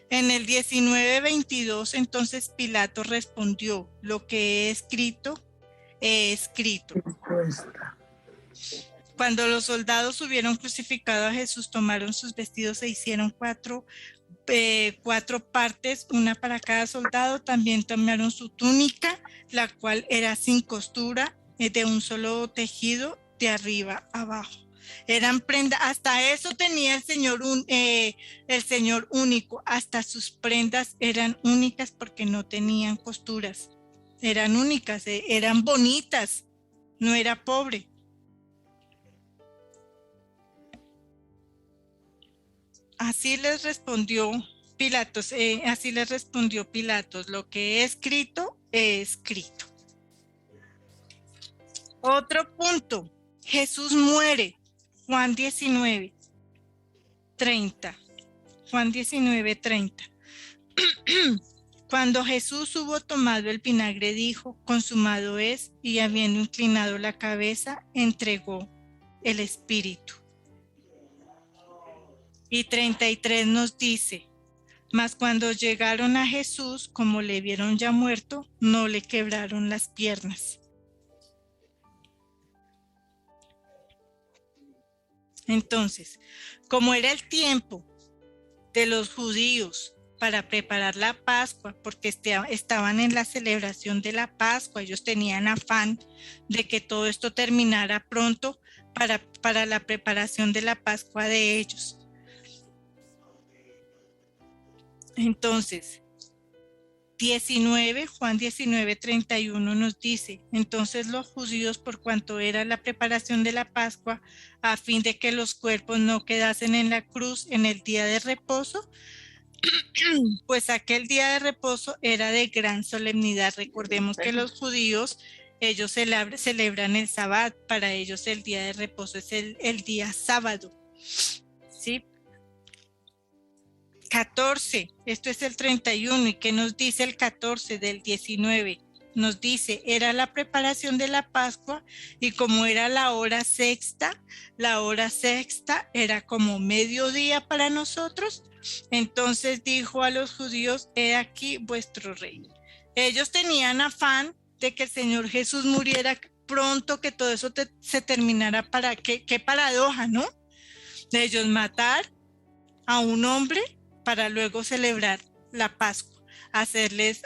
En el 19:22, entonces Pilato respondió, lo que he escrito, he escrito. Cuando los soldados hubieron crucificado a Jesús, tomaron sus vestidos e hicieron cuatro partes, una para cada soldado. También tomaron su túnica, la cual era sin costura, de un solo tejido, de arriba a abajo. Eran prendas, hasta eso tenía el Señor único, hasta sus prendas eran únicas porque no tenían costuras, eran únicas, eran bonitas, no era pobre. Así les respondió Pilatos, lo que he escrito, he escrito. Otro punto, Jesús muere, Juan 19:30. Juan 19:30. Cuando Jesús hubo tomado el vinagre, dijo, consumado es, y habiendo inclinado la cabeza, entregó el espíritu. Y 33 nos dice, mas cuando llegaron a Jesús, como le vieron ya muerto, no le quebraron las piernas. Entonces, como era el tiempo de los judíos para preparar la Pascua, porque estaban en la celebración de la Pascua, ellos tenían afán de que todo esto terminara pronto para la preparación de la Pascua de ellos. Entonces, Juan 19:31 nos dice, entonces los judíos, por cuanto era la preparación de la Pascua, a fin de que los cuerpos no quedasen en la cruz en el día de reposo, pues aquel día de reposo era de gran solemnidad. Recordemos que los judíos, ellos celebran el sábado, para ellos el día de reposo es el día sábado, ¿sí? 14, esto es el 31, ¿y qué nos dice el 14 del 19? Nos dice, era la preparación de la Pascua y como era la hora sexta era como mediodía para nosotros, entonces dijo a los judíos, he aquí vuestro rey. Ellos tenían afán de que el Señor Jesús muriera pronto, que todo eso se terminara. Para qué paradoja, ¿no? De ellos matar a un hombre para luego celebrar la Pascua, hacerles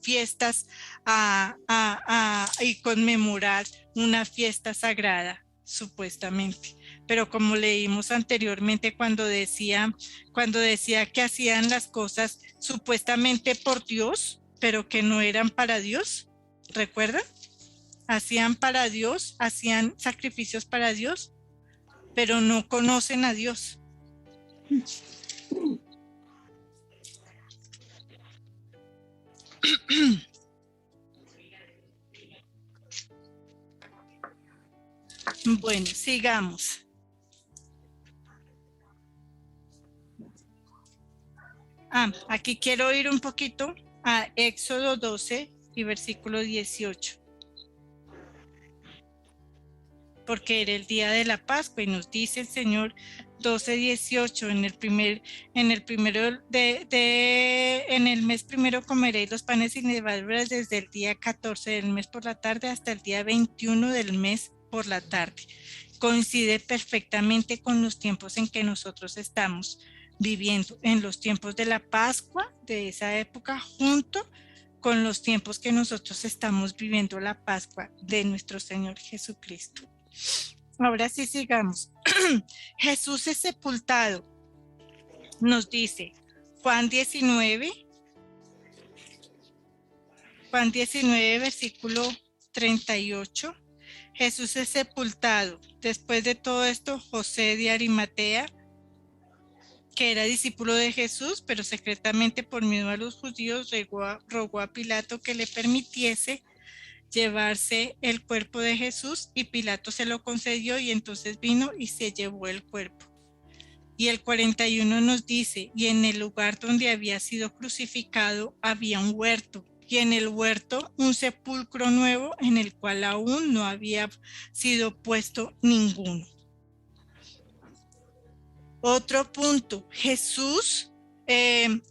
fiestas y conmemorar una fiesta sagrada, supuestamente. Pero como leímos anteriormente, cuando decía que hacían las cosas supuestamente por Dios, pero que no eran para Dios, ¿recuerdan? Hacían para Dios, hacían sacrificios para Dios, pero no conocen a Dios. Bueno, sigamos. Aquí quiero ir un poquito a Éxodo 12 y versículo 18. Porque era el día de la Pascua y nos dice el Señor 12:18, en el mes primero comeréis los panes sin levadura desde el día 14 del mes por la tarde hasta el día 21 del mes por la tarde. Coincide perfectamente con los tiempos en que nosotros estamos viviendo, en los tiempos de la Pascua de esa época, junto con los tiempos que nosotros estamos viviendo la Pascua de nuestro Señor Jesucristo. Ahora sí, sigamos. Jesús es sepultado. Nos dice Juan 19, Juan 19, versículo 38. Jesús es sepultado. Después de todo esto, José de Arimatea, que era discípulo de Jesús, pero secretamente por miedo a los judíos, rogó a Pilato que le permitiese llevarse el cuerpo de Jesús, y Pilato se lo concedió, y entonces vino y se llevó el cuerpo. Y el 41 nos dice, y en el lugar donde había sido crucificado había un huerto, y en el huerto un sepulcro nuevo en el cual aún no había sido puesto ninguno. Otro punto, Jesús,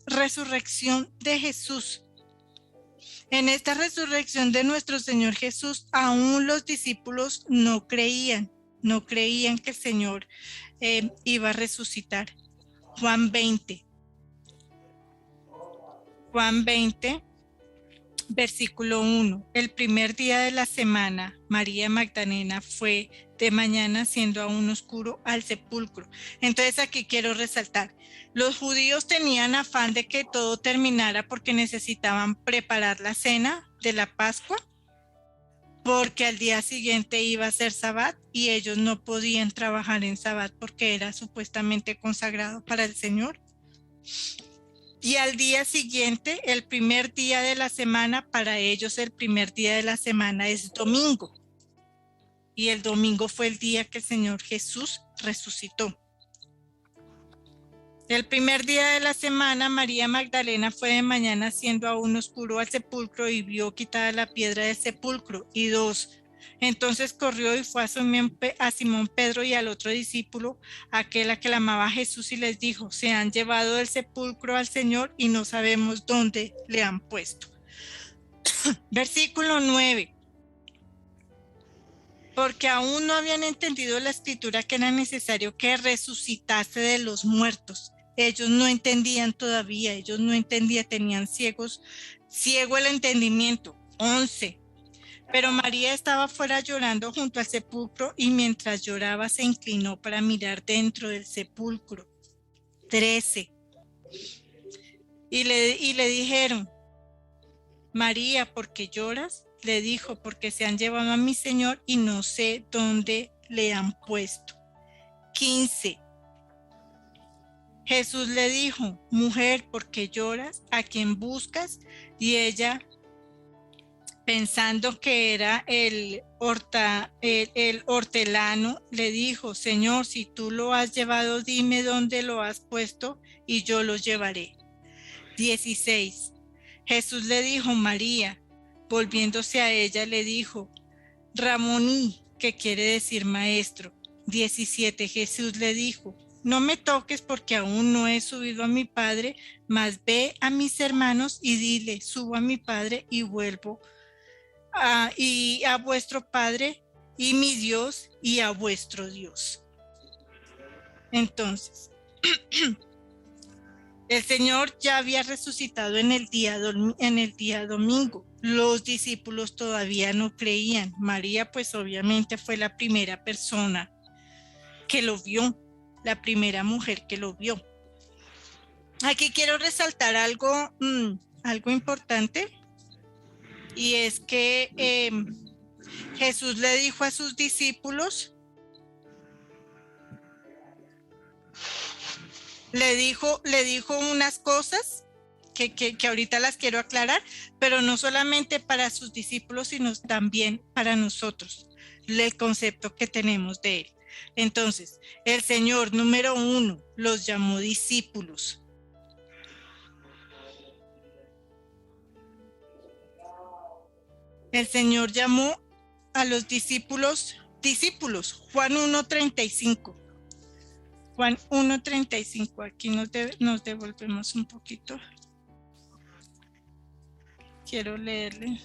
resurrección de Jesús. En esta resurrección de nuestro Señor Jesús, aún los discípulos no creían que el Señor iba a resucitar. Juan 20, versículo 1. El primer día de la semana, María Magdalena fue de mañana, siendo aún oscuro, al sepulcro. Entonces aquí quiero resaltar, los judíos tenían afán de que todo terminara porque necesitaban preparar la cena de la Pascua, porque al día siguiente iba a ser Sabbat y ellos no podían trabajar en Sabbat porque era supuestamente consagrado para el Señor. Y al día siguiente, el primer día de la semana, para ellos el primer día de la semana es domingo. Y el domingo fue el día que el Señor Jesús resucitó. El primer día de la semana, María Magdalena fue de mañana, siendo aún oscuro, al sepulcro y vio quitada la piedra del sepulcro. Y 2. Entonces corrió y fue a Simón Pedro y al otro discípulo, aquel a que amaba Jesús, y les dijo, se han llevado del sepulcro al Señor y no sabemos dónde le han puesto. Versículo 9. Porque aún no habían entendido la escritura que era necesario que resucitase de los muertos. Ellos no entendían todavía, tenían ciego el entendimiento. 11. Pero María estaba fuera llorando junto al sepulcro, y mientras lloraba se inclinó para mirar dentro del sepulcro. 13. Y le dijeron, María, ¿por qué lloras? Le dijo, porque se han llevado a mi Señor y no sé dónde le han puesto. 15. Jesús le dijo, mujer, ¿por qué lloras? ¿A quién buscas? Y ella, pensando que era el hortelano, le dijo, Señor, si tú lo has llevado, dime dónde lo has puesto y yo lo llevaré. 16. Jesús le dijo, María. Volviéndose a ella, le dijo, Ramoní, que quiere decir maestro. 17. Jesús le dijo, no me toques porque aún no he subido a mi Padre, mas ve a mis hermanos y dile, subo a mi Padre y vuelvo y a vuestro Padre y mi Dios y a vuestro Dios. Entonces, el Señor ya había resucitado en el día domingo. Los discípulos todavía no creían. María, pues obviamente fue la primera persona que lo vio, la primera mujer que lo vio. Aquí quiero resaltar algo importante, y es que Jesús le dijo a sus discípulos, le dijo unas cosas que ahorita las quiero aclarar, pero no solamente para sus discípulos, sino también para nosotros, el concepto que tenemos de él. Entonces, el Señor, número 1, los llamó discípulos. El Señor llamó a los discípulos. Juan 1:35. Juan 1:35. Aquí nos devolvemos un poquito. Quiero leerle.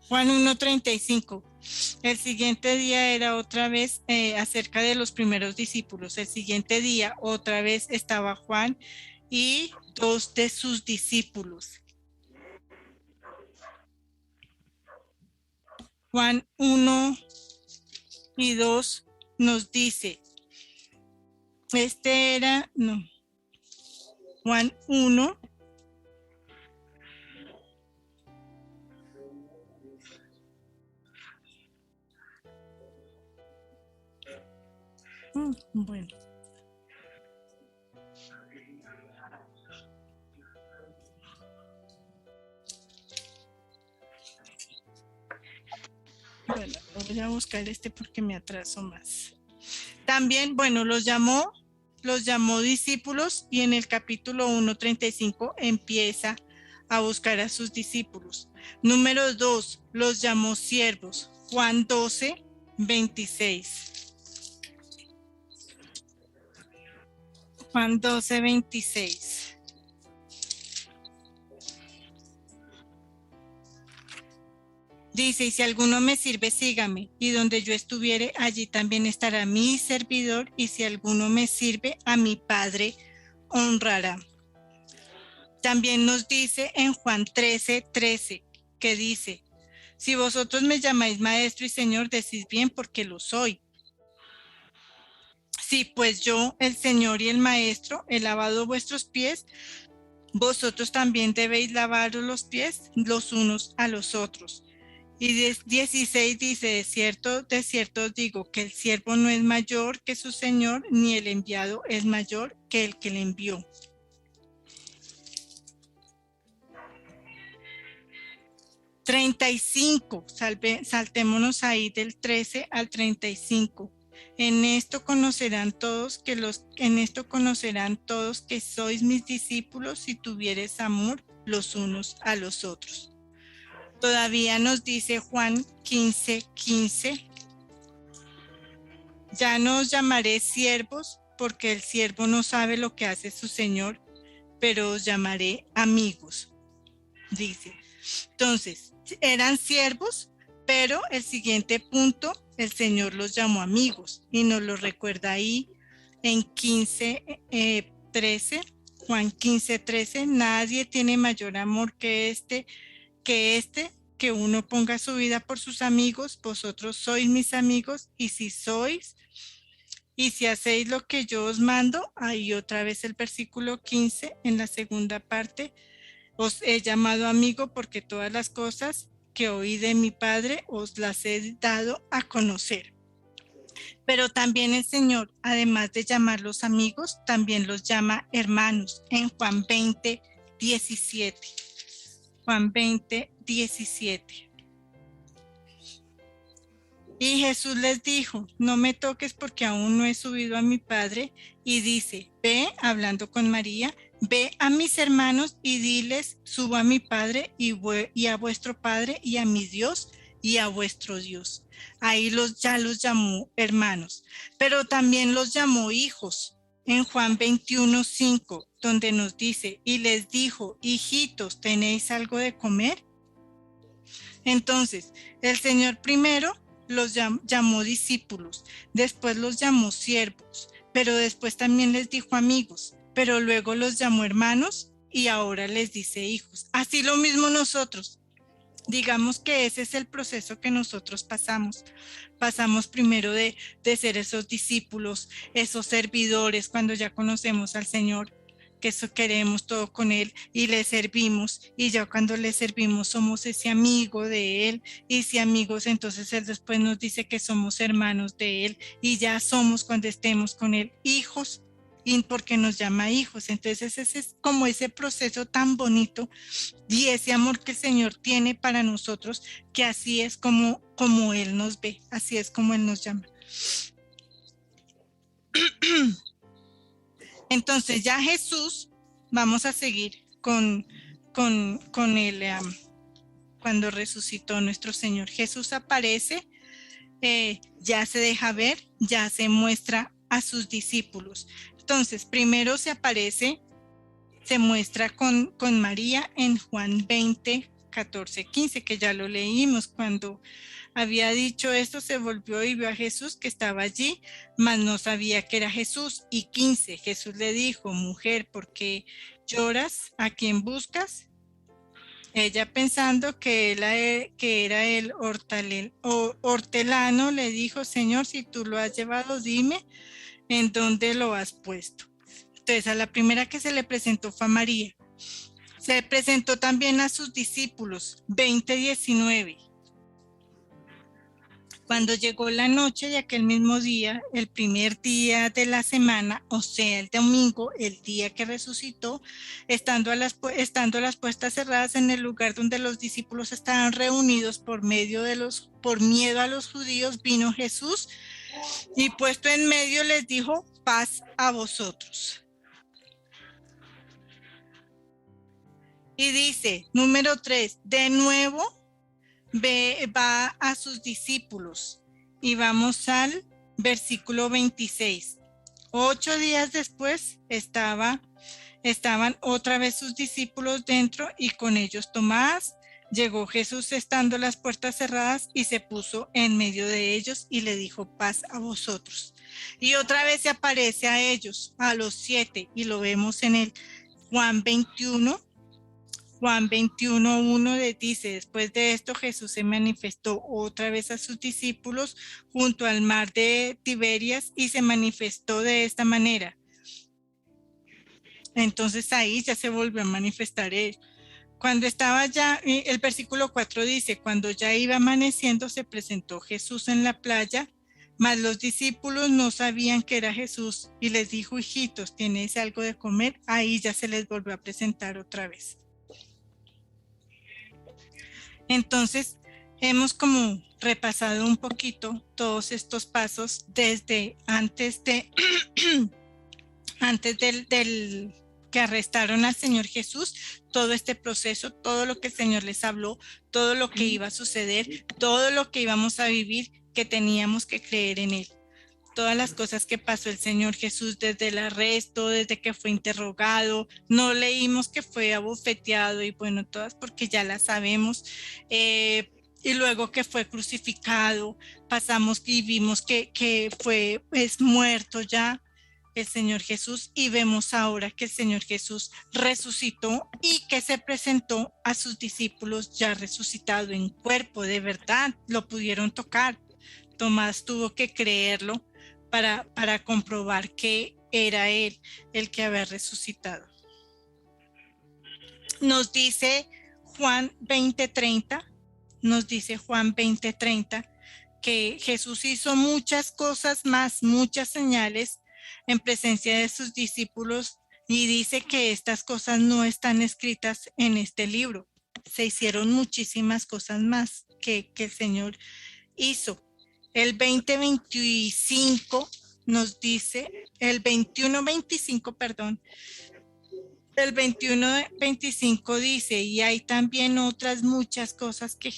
Juan 1:35. El siguiente día era otra vez acerca de los primeros discípulos. El siguiente día otra vez estaba Juan y 2 de sus discípulos. Juan 1 y 2 nos dice, Juan 1. Bueno. Bueno, voy a buscar porque me atraso más. También, bueno, los llamó discípulos y en el capítulo 1:35 empieza a buscar a sus discípulos. Número 2, los llamó siervos. Juan 12:26. Juan 12:26. Dice, y si alguno me sirve, sígame, y donde yo estuviere, allí también estará mi servidor, y si alguno me sirve, a mi Padre honrará. También nos dice en Juan 13:13, que dice, si vosotros me llamáis maestro y señor, decís bien porque lo soy. Si pues yo, el Señor y el maestro, he lavado vuestros pies, vosotros también debéis lavaros los pies los unos a los otros. Y 16 dice, de cierto os digo, que el siervo no es mayor que su señor, ni el enviado es mayor que el que le envió. Saltémonos ahí del 13 al 35. En esto conocerán todos que sois mis discípulos si tuviereis amor los unos a los otros. Todavía nos dice Juan 15:15, ya no os llamaré siervos, porque el siervo no sabe lo que hace su señor, pero os llamaré amigos, dice. Entonces, eran siervos, pero el siguiente punto, el Señor los llamó amigos, y nos lo recuerda ahí en 15:13, Juan 15:13, nadie tiene mayor amor que uno ponga su vida por sus amigos. Vosotros sois mis amigos, y si hacéis lo que yo os mando. Ahí otra vez el versículo 15 en la segunda parte, os he llamado amigo porque todas las cosas que oí de mi Padre os las he dado a conocer. Pero también el Señor, además de llamarlos amigos, también los llama hermanos en Juan 20:17. Juan 20:17. Y Jesús les dijo, no me toques porque aún no he subido a mi Padre. Y dice, ve, hablando con María, ve a mis hermanos y diles, subo a mi Padre y a vuestro Padre y a mi Dios y a vuestro Dios. Ahí ya los llamó hermanos, pero también los llamó hijos. En Juan 21:5, donde nos dice, y les dijo, hijitos, ¿tenéis algo de comer? Entonces, el Señor primero los llamó discípulos, después los llamó siervos, pero después también les dijo amigos, pero luego los llamó hermanos y ahora les dice hijos. Así lo mismo nosotros. Digamos que ese es el proceso que nosotros pasamos. Pasamos primero de ser esos discípulos, esos servidores, cuando ya conocemos al Señor, que eso queremos todo con Él y le servimos, y ya cuando le servimos somos ese amigo de Él, y si amigos, entonces Él después nos dice que somos hermanos de Él, y ya somos, cuando estemos con Él, hijos, y porque nos llama hijos. Entonces ese es como ese proceso tan bonito y ese amor que el Señor tiene para nosotros, que así es como Él nos ve, así es como Él nos llama. Entonces ya Jesús, vamos a seguir con él, cuando resucitó nuestro Señor. Jesús aparece, ya se deja ver, ya se muestra a sus discípulos. Entonces, primero se muestra con María en Juan 20:14-15, que ya lo leímos. Cuando había dicho esto, se volvió y vio a Jesús que estaba allí, mas no sabía que era Jesús. Y 15, Jesús le dijo, mujer, ¿por qué lloras? ¿A quién buscas? Ella pensando que era el hortelano, le dijo, Señor, si tú lo has llevado, dime en dónde lo has puesto. Entonces, a la primera que se le presentó fue a María. Se presentó también a sus discípulos, 20:19. Cuando llegó la noche de aquel mismo día, el primer día de la semana, o sea, el domingo, el día que resucitó, estando las puertas cerradas en el lugar donde los discípulos estaban reunidos por miedo a los judíos, vino Jesús y puesto en medio les dijo, paz a vosotros. Y dice, número 3, de nuevo va a sus discípulos y vamos al versículo 26. 8 días después estaban otra vez sus discípulos dentro y con ellos Tomás. Llegó Jesús estando las puertas cerradas y se puso en medio de ellos y le dijo, paz a vosotros. Y otra vez se aparece a ellos, a los 7, y lo vemos en el Juan 21. Juan 21:1 le dice, después de esto Jesús se manifestó otra vez a sus discípulos junto al mar de Tiberias y se manifestó de esta manera. Entonces ahí ya se volvió a manifestar él. Cuando estaba ya, el versículo 4 dice, cuando ya iba amaneciendo se presentó Jesús en la playa, mas los discípulos no sabían que era Jesús y les dijo, hijitos, ¿tenéis algo de comer? Ahí ya se les volvió a presentar otra vez. Entonces, hemos como repasado un poquito todos estos pasos desde antes del que arrestaron al Señor Jesús, todo este proceso, todo lo que el Señor les habló, todo lo que iba a suceder, todo lo que íbamos a vivir, que teníamos que creer en Él. Todas las cosas que pasó el Señor Jesús desde el arresto, desde que fue interrogado, no leímos que fue abofeteado y bueno, todas porque ya las sabemos, y luego que fue crucificado, pasamos y vimos que es muerto ya el Señor Jesús y vemos ahora que el Señor Jesús resucitó y que se presentó a sus discípulos ya resucitado en cuerpo, de verdad, lo pudieron tocar. Tomás tuvo que creerlo para comprobar que era él el que había resucitado. Nos dice Juan 20:30, que Jesús hizo muchas cosas más, muchas señales en presencia de sus discípulos y dice que estas cosas no están escritas en este libro. Se hicieron muchísimas cosas más que el Señor hizo. El 20:25 nos dice, el 21:25, perdón, el 21:25 dice, y hay también otras muchas cosas que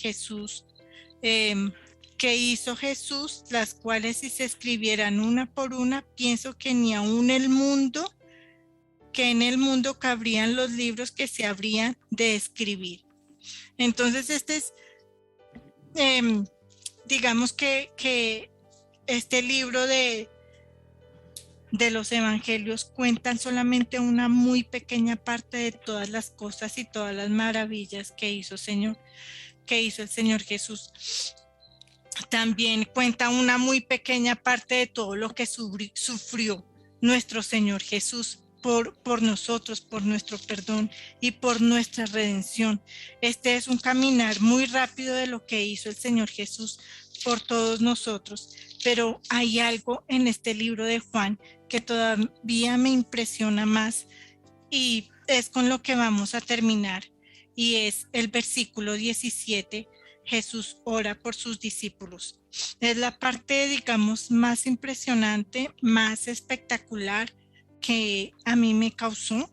que hizo Jesús, las cuales si se escribieran una por una, pienso que ni aún en el mundo cabrían los libros que se habrían de escribir. Entonces este es, digamos que este libro de los evangelios cuentan solamente una muy pequeña parte de todas las cosas y todas las maravillas que hizo el Señor Jesús. También cuenta una muy pequeña parte de todo lo que sufrió nuestro Señor Jesús por nosotros, por nuestro perdón y por nuestra redención. Este es un caminar muy rápido de lo que hizo el Señor Jesús por todos nosotros, pero hay algo en este libro de Juan que todavía me impresiona más y es con lo que vamos a terminar, y es el versículo 17. Jesús ora por sus discípulos. Es la parte, digamos, más impresionante, más espectacular que a mí me causó,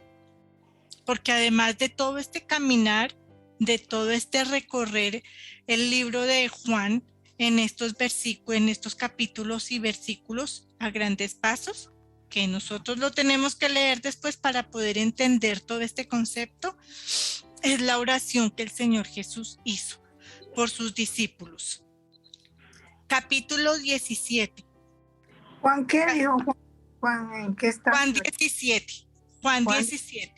porque además de todo este caminar, de todo este recorrer el libro de Juan en estos capítulos y versículos a grandes pasos, que nosotros lo tenemos que leer después para poder entender todo este concepto, es la oración que el Señor Jesús hizo por sus discípulos. Capítulo 17. Juan, ¿qué dijo Juan? ¿En qué está? Juan 17. Juan 17.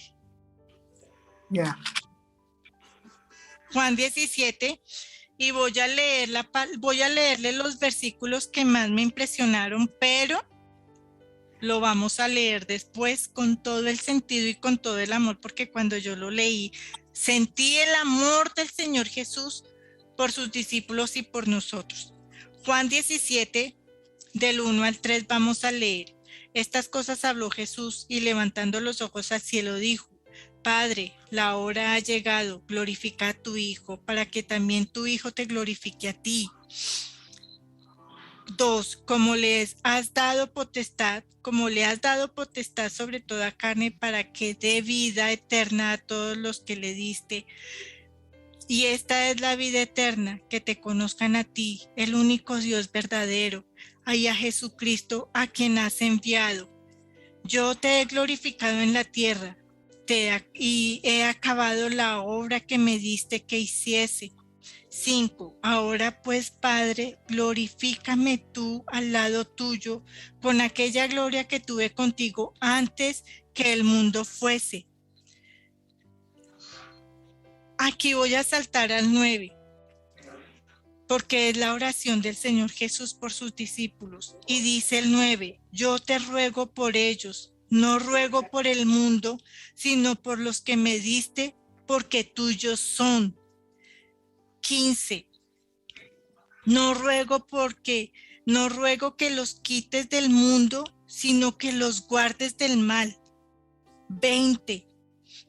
Ya. Juan 17, y voy a leerle los versículos que más me impresionaron, pero lo vamos a leer después con todo el sentido y con todo el amor, porque cuando yo lo leí, sentí el amor del Señor Jesús por sus discípulos y por nosotros. Juan 17, del 1 al 3, vamos a leer. Estas cosas habló Jesús y levantando los ojos al cielo dijo: Padre, la hora ha llegado, glorifica a tu Hijo, para que también tu Hijo te glorifique a ti. 2, como le has dado potestad sobre toda carne, para que dé vida eterna a todos los que le diste. Y esta es la vida eterna, que te conozcan a ti, el único Dios verdadero, y a Jesucristo, a quien has enviado. Yo te he glorificado en la tierra, y he acabado la obra que me diste que hiciese. 5. Ahora pues, Padre, glorifícame tú al lado tuyo, con aquella gloria que tuve contigo antes que el mundo fuese. Aquí voy a saltar al 9, porque es la oración del Señor Jesús por sus discípulos. Y dice el 9, yo te ruego por ellos, no ruego por el mundo, sino por los que me diste, porque tuyos son. 15, no ruego que los quites del mundo, sino que los guardes del mal. 20,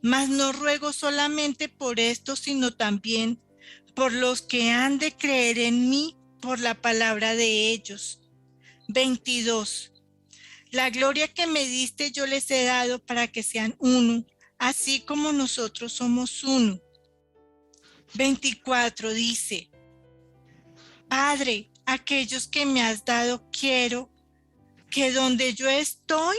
mas no ruego solamente por esto, sino también por los que han de creer en mí por la palabra de ellos. 22, la gloria que me diste yo les he dado para que sean uno, así como nosotros somos uno. 24 dice: Padre, aquellos que me has dado quiero que donde yo estoy,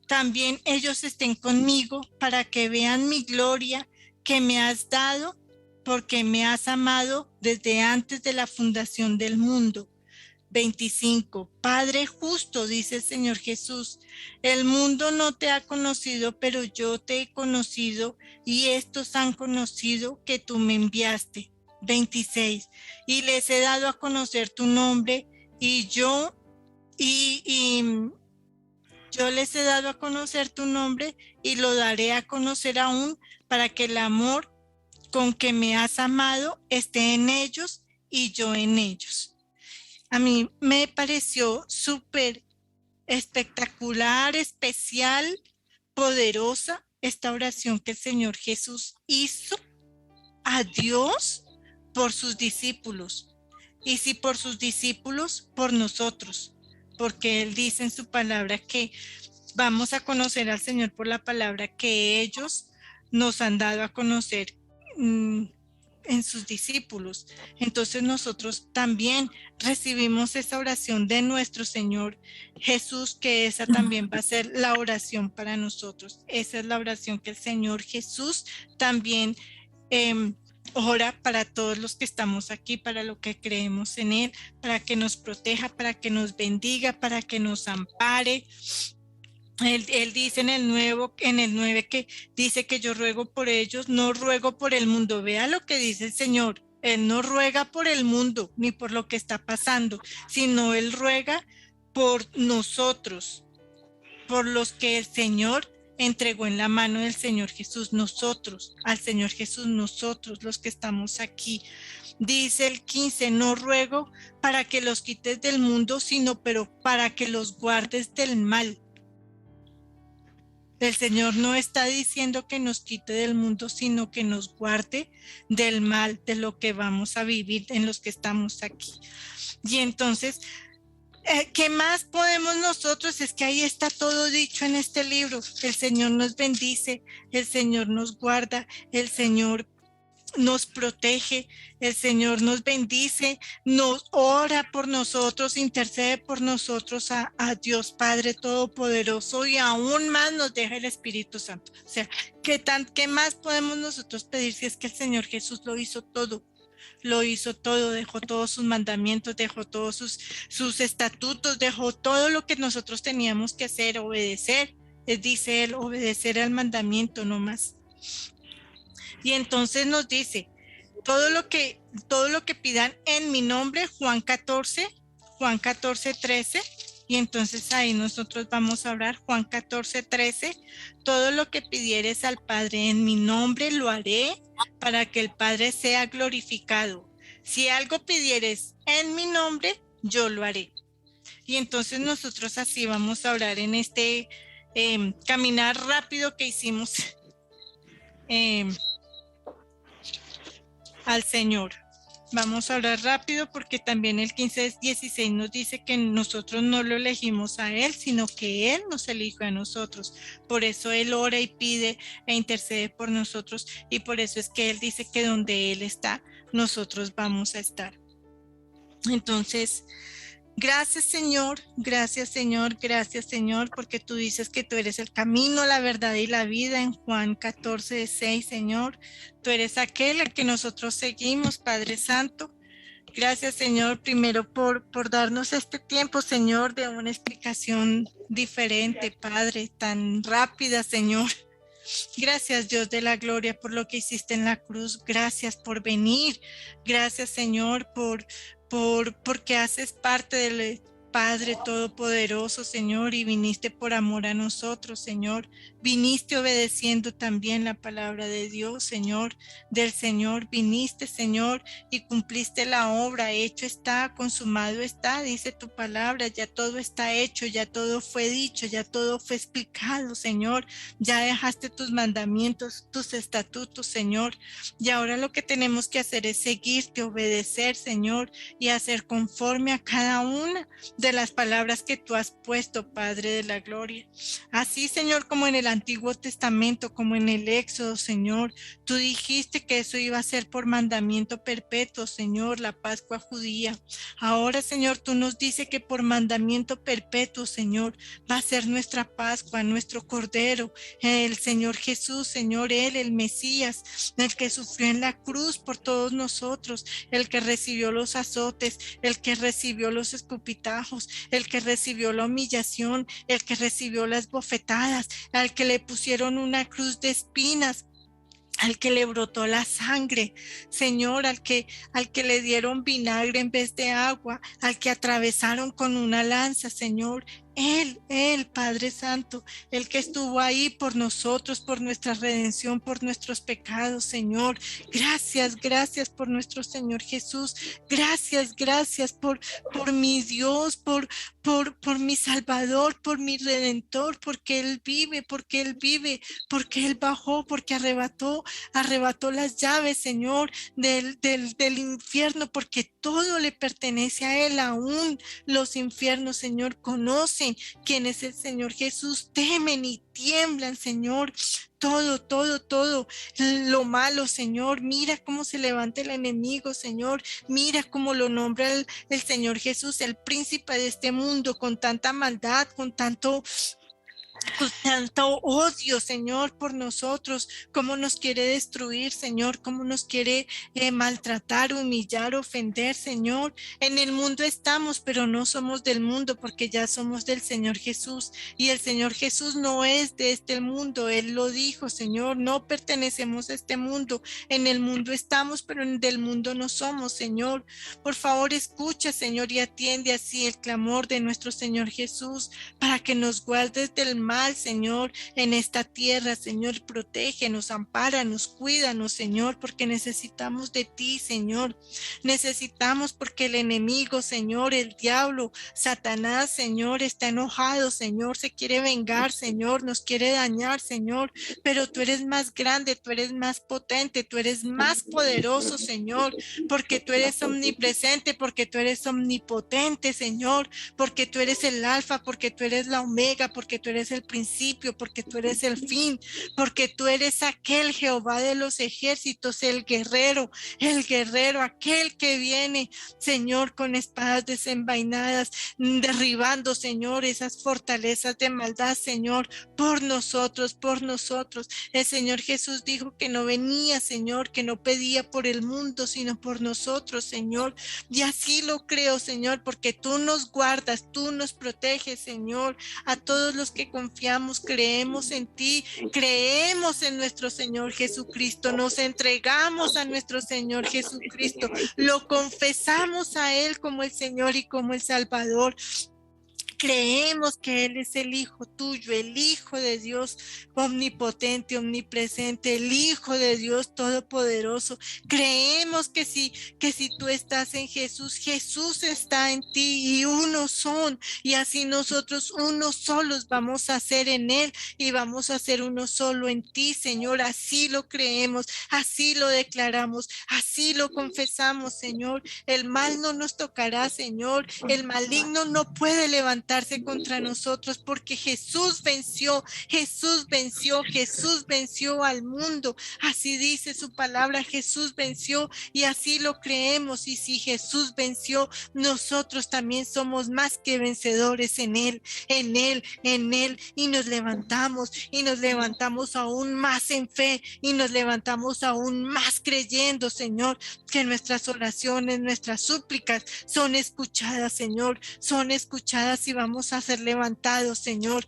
también ellos estén conmigo, para que vean mi gloria que me has dado, porque me has amado desde antes de la fundación del mundo. 25, Padre justo, dice el Señor Jesús, el mundo no te ha conocido, pero yo te he conocido, y estos han conocido que tú me enviaste. 26, y les he dado a conocer tu nombre, y yo les he dado a conocer tu nombre, y lo daré a conocer aún, para que el amor con que me has amado esté en ellos y yo en ellos. A mí me pareció súper espectacular, especial, poderosa esta oración que el Señor Jesús hizo a Dios por sus discípulos. Y si por sus discípulos, por nosotros, porque Él dice en su palabra que vamos a conocer al Señor por la palabra que ellos nos han dado a conocer en sus discípulos. Entonces nosotros también recibimos esa oración de nuestro Señor Jesús, que esa también va a ser la oración para nosotros. Esa es la oración que el Señor Jesús también ora para todos los que estamos aquí, para lo que creemos en Él, para que nos proteja, para que nos bendiga, para que nos ampare. Él dice en el 9 que dice que yo ruego por ellos, no ruego por el mundo. Vea lo que dice el Señor. Él no ruega por el mundo ni por lo que está pasando, sino Él ruega por nosotros, por los que el Señor entregó en la mano del Señor Jesús, nosotros, al Señor Jesús, nosotros los que estamos aquí. Dice el 15, no ruego para que los quites del mundo, sino para que los guardes del mal. El Señor no está diciendo que nos quite del mundo, sino que nos guarde del mal, de lo que vamos a vivir en los que estamos aquí. Y entonces, ¿qué más podemos nosotros? Es que ahí está todo dicho en este libro. El Señor nos bendice, el Señor nos guarda, el Señor nos protege, el Señor nos bendice, nos ora por nosotros, intercede por nosotros a Dios Padre Todopoderoso, y aún más nos deja el Espíritu Santo. O sea, ¿qué más podemos nosotros pedir si es que el Señor Jesús lo hizo todo? Lo hizo todo, dejó todos sus mandamientos, dejó todos sus estatutos, dejó todo lo que nosotros teníamos que hacer, obedecer. Dice Él, obedecer al mandamiento no más. Y entonces nos dice, todo lo que pidan en mi nombre, Juan 14, 13, y entonces ahí nosotros vamos a hablar Juan 14, 13, todo lo que pidieres al Padre en mi nombre lo haré para que el Padre sea glorificado. Si algo pidieres en mi nombre, yo lo haré. Y entonces nosotros así vamos a orar en este caminar rápido que hicimos al Señor. Vamos a orar rápido porque también el 15:16 nos dice que nosotros no lo elegimos a Él, sino que Él nos eligió a nosotros. Por eso Él ora y pide e intercede por nosotros, y por eso es que Él dice que donde Él está, nosotros vamos a estar. Entonces, gracias Señor, gracias Señor, gracias Señor, porque tú dices que tú eres el camino, la verdad y la vida en Juan 14, 6, Señor. Tú eres aquel al que nosotros seguimos, Padre Santo. Gracias Señor, primero por darnos este tiempo, Señor, de una explicación diferente, Padre, tan rápida, Señor. Gracias Dios de la gloria por lo que hiciste en la cruz. Gracias por venir. Gracias Señor porque haces parte del Padre Todopoderoso, Señor, y viniste por amor a nosotros, Señor. Viniste obedeciendo también la palabra de Dios, Señor, del Señor. Viniste, Señor, y cumpliste la obra. Hecho está, consumado está, dice tu palabra. Ya todo está hecho, ya todo fue dicho, ya todo fue explicado, Señor. Ya dejaste tus mandamientos, tus estatutos, Señor. Y ahora lo que tenemos que hacer es seguirte, obedecer, Señor, y hacer conforme a cada una de las palabras que tú has puesto, Padre de la gloria. Así, Señor, como en el Antiguo Testamento, como en el Éxodo, Señor, tú dijiste que eso iba a ser por mandamiento perpetuo, Señor, la Pascua judía. Ahora, Señor, tú nos dices que por mandamiento perpetuo, Señor, va a ser nuestra Pascua, nuestro Cordero, el Señor Jesús, Señor, Él, el Mesías, el que sufrió en la cruz por todos nosotros, el que recibió los azotes, el que recibió los escupitajos, el que recibió la humillación, el que recibió las bofetadas, al que le pusieron una cruz de espinas, al que le brotó la sangre, Señor, al que le dieron vinagre en vez de agua, al que atravesaron con una lanza, Señor. Él, Padre Santo, el que estuvo ahí por nosotros, por nuestra redención, por nuestros pecados, Señor. Gracias por nuestro Señor Jesús. Gracias por mi Dios, por mi Salvador, por mi Redentor, porque Él vive, porque Él bajó, porque arrebató las llaves, Señor, del infierno, porque todo le pertenece a Él, aún los infiernos, Señor, conocen quién es el Señor Jesús, temen y tiemblan, Señor. Todo lo malo, Señor, mira cómo se levanta el enemigo, Señor, mira cómo lo nombra el Señor Jesús, el príncipe de este mundo, con tanta maldad, con tanto odio, Señor, por nosotros, cómo nos quiere destruir, Señor, cómo nos quiere maltratar, humillar, ofender, Señor. En el mundo estamos, pero no somos del mundo, porque ya somos del Señor Jesús, y el Señor Jesús no es de este mundo. Él lo dijo, Señor, no pertenecemos a este mundo. En el mundo estamos, pero del mundo no somos, Señor. Por favor, escucha, Señor, y atiende así el clamor de nuestro Señor Jesús, para que nos guardes del mal, Señor, en esta tierra, Señor. Protégenos, ampáranos, cuídanos, Señor, porque necesitamos de ti, Señor. Necesitamos, porque el enemigo, Señor, el diablo, Satanás, Señor, está enojado, Señor, se quiere vengar, Señor, nos quiere dañar, Señor, pero tú eres más grande, tú eres más potente, tú eres más poderoso, Señor, porque tú eres omnipresente, porque tú eres omnipotente, Señor, porque tú eres el alfa, porque tú eres la omega, porque tú eres el principio, porque tú eres el fin, porque tú eres aquel Jehová de los ejércitos, el guerrero, aquel que viene, Señor, con espadas desenvainadas, derribando, Señor, esas fortalezas de maldad, Señor, por nosotros. El Señor Jesús dijo que no venía, Señor, que no pedía por el mundo, sino por nosotros, Señor, y así lo creo, Señor, porque tú nos guardas, tú nos proteges, Señor, a todos los que confiamos confiamos, creemos en ti, creemos en nuestro Señor Jesucristo, nos entregamos a nuestro Señor Jesucristo, lo confesamos a Él como el Señor y como el Salvador. Creemos que Él es el Hijo tuyo, el Hijo de Dios omnipotente, omnipresente, el Hijo de Dios todopoderoso. Creemos que si tú estás en Jesús, Jesús está en ti y uno son. Y así nosotros unos solos vamos a ser en Él y vamos a ser uno solo en ti, Señor. Así lo creemos, así lo declaramos, así lo confesamos, Señor. El mal no nos tocará, Señor. El maligno no puede levantarse contra nosotros porque Jesús venció, Jesús venció, Jesús venció al mundo. Así dice su palabra, Jesús venció y así lo creemos. Y si Jesús venció, nosotros también somos más que vencedores en Él, en Él, en Él. Y nos levantamos aún más en fe y nos levantamos aún más creyendo, Señor, que nuestras oraciones, nuestras súplicas son escuchadas, Señor, son escuchadas y vamos a ser levantados, Señor.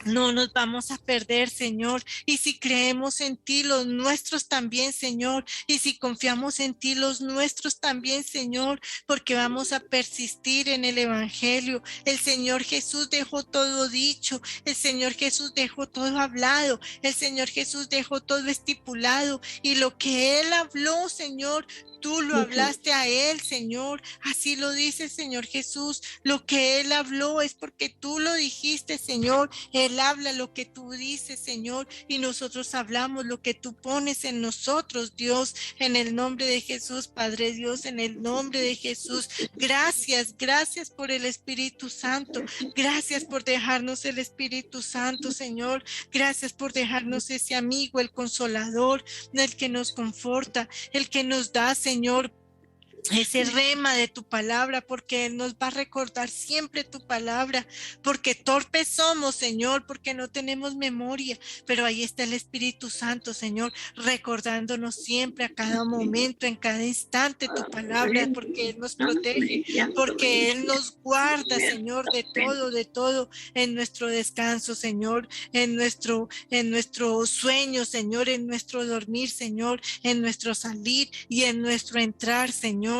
No nos vamos a perder, Señor. Y si creemos en ti, los nuestros también, Señor. Y si confiamos en ti, los nuestros también, Señor, porque vamos a persistir en el Evangelio. El Señor Jesús dejó todo dicho. El Señor Jesús dejó todo hablado. El Señor Jesús dejó todo estipulado. Y lo que Él habló, Señor, tú lo hablaste a Él, Señor. Así lo dice el Señor Jesús. Lo que Él habló es porque tú lo dijiste, Señor. Él habla lo que tú dices, Señor, y nosotros hablamos lo que tú pones en nosotros, Dios, en el nombre de Jesús, Padre Dios, en el nombre de Jesús. Gracias, gracias por el Espíritu Santo. Gracias por dejarnos el Espíritu Santo, Señor. Gracias por dejarnos ese amigo, el consolador, el que nos conforta, el que nos da, Señor, ese rema de tu palabra, porque Él nos va a recordar siempre tu palabra, porque torpes somos, Señor, porque no tenemos memoria, pero ahí está el Espíritu Santo, Señor, recordándonos siempre, a cada momento, en cada instante tu palabra, porque Él nos protege, porque Él nos guarda, Señor, de todo, en nuestro descanso, Señor, en nuestro sueño, Señor, en nuestro dormir, Señor, en nuestro salir y en nuestro entrar, Señor.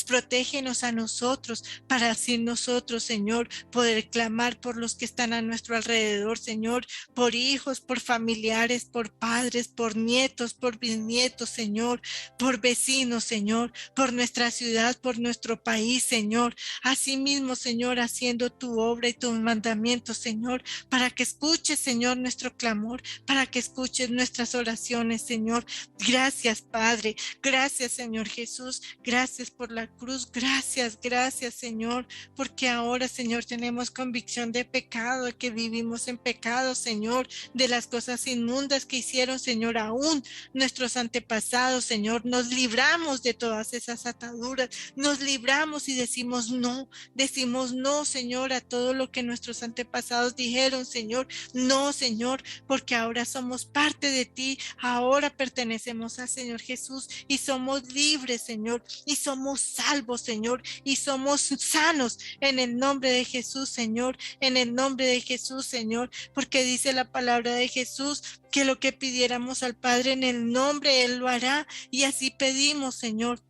Protégenos a nosotros para así nosotros, Señor, poder clamar por los que están a nuestro alrededor, Señor, por hijos, por familiares, por padres, por nietos, por bisnietos, Señor, por vecinos, Señor, por nuestra ciudad, por nuestro país, Señor. Asimismo, Señor, haciendo tu obra y tus mandamientos, Señor, para que escuches, Señor, nuestro clamor, para que escuches nuestras oraciones, Señor. Gracias, Padre. Gracias, Señor Jesús. Gracias por la cruz. Gracias, gracias, Señor, porque ahora, Señor, tenemos convicción de pecado, de que vivimos en pecado, Señor, de las cosas inmundas que hicieron, Señor, aún nuestros antepasados, Señor. Nos libramos de todas esas ataduras, nos libramos y decimos no, Señor, a todo lo que nuestros antepasados dijeron, Señor. No, Señor, porque ahora somos parte de ti, ahora pertenecemos al Señor Jesús y somos libres, Señor, y somos salvos, Señor, y somos sanos en el nombre de Jesús, Señor, en el nombre de Jesús, Señor, porque dice la palabra de Jesús que lo que pidiéramos al Padre en el nombre, Él lo hará, y así pedimos, Señor.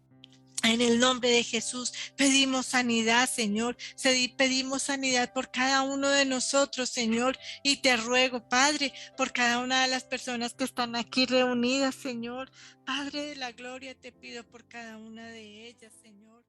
En el nombre de Jesús pedimos sanidad, Señor. Pedimos sanidad por cada uno de nosotros, Señor. Y te ruego, Padre, por cada una de las personas que están aquí reunidas, Señor. Padre de la gloria, te pido por cada una de ellas, Señor.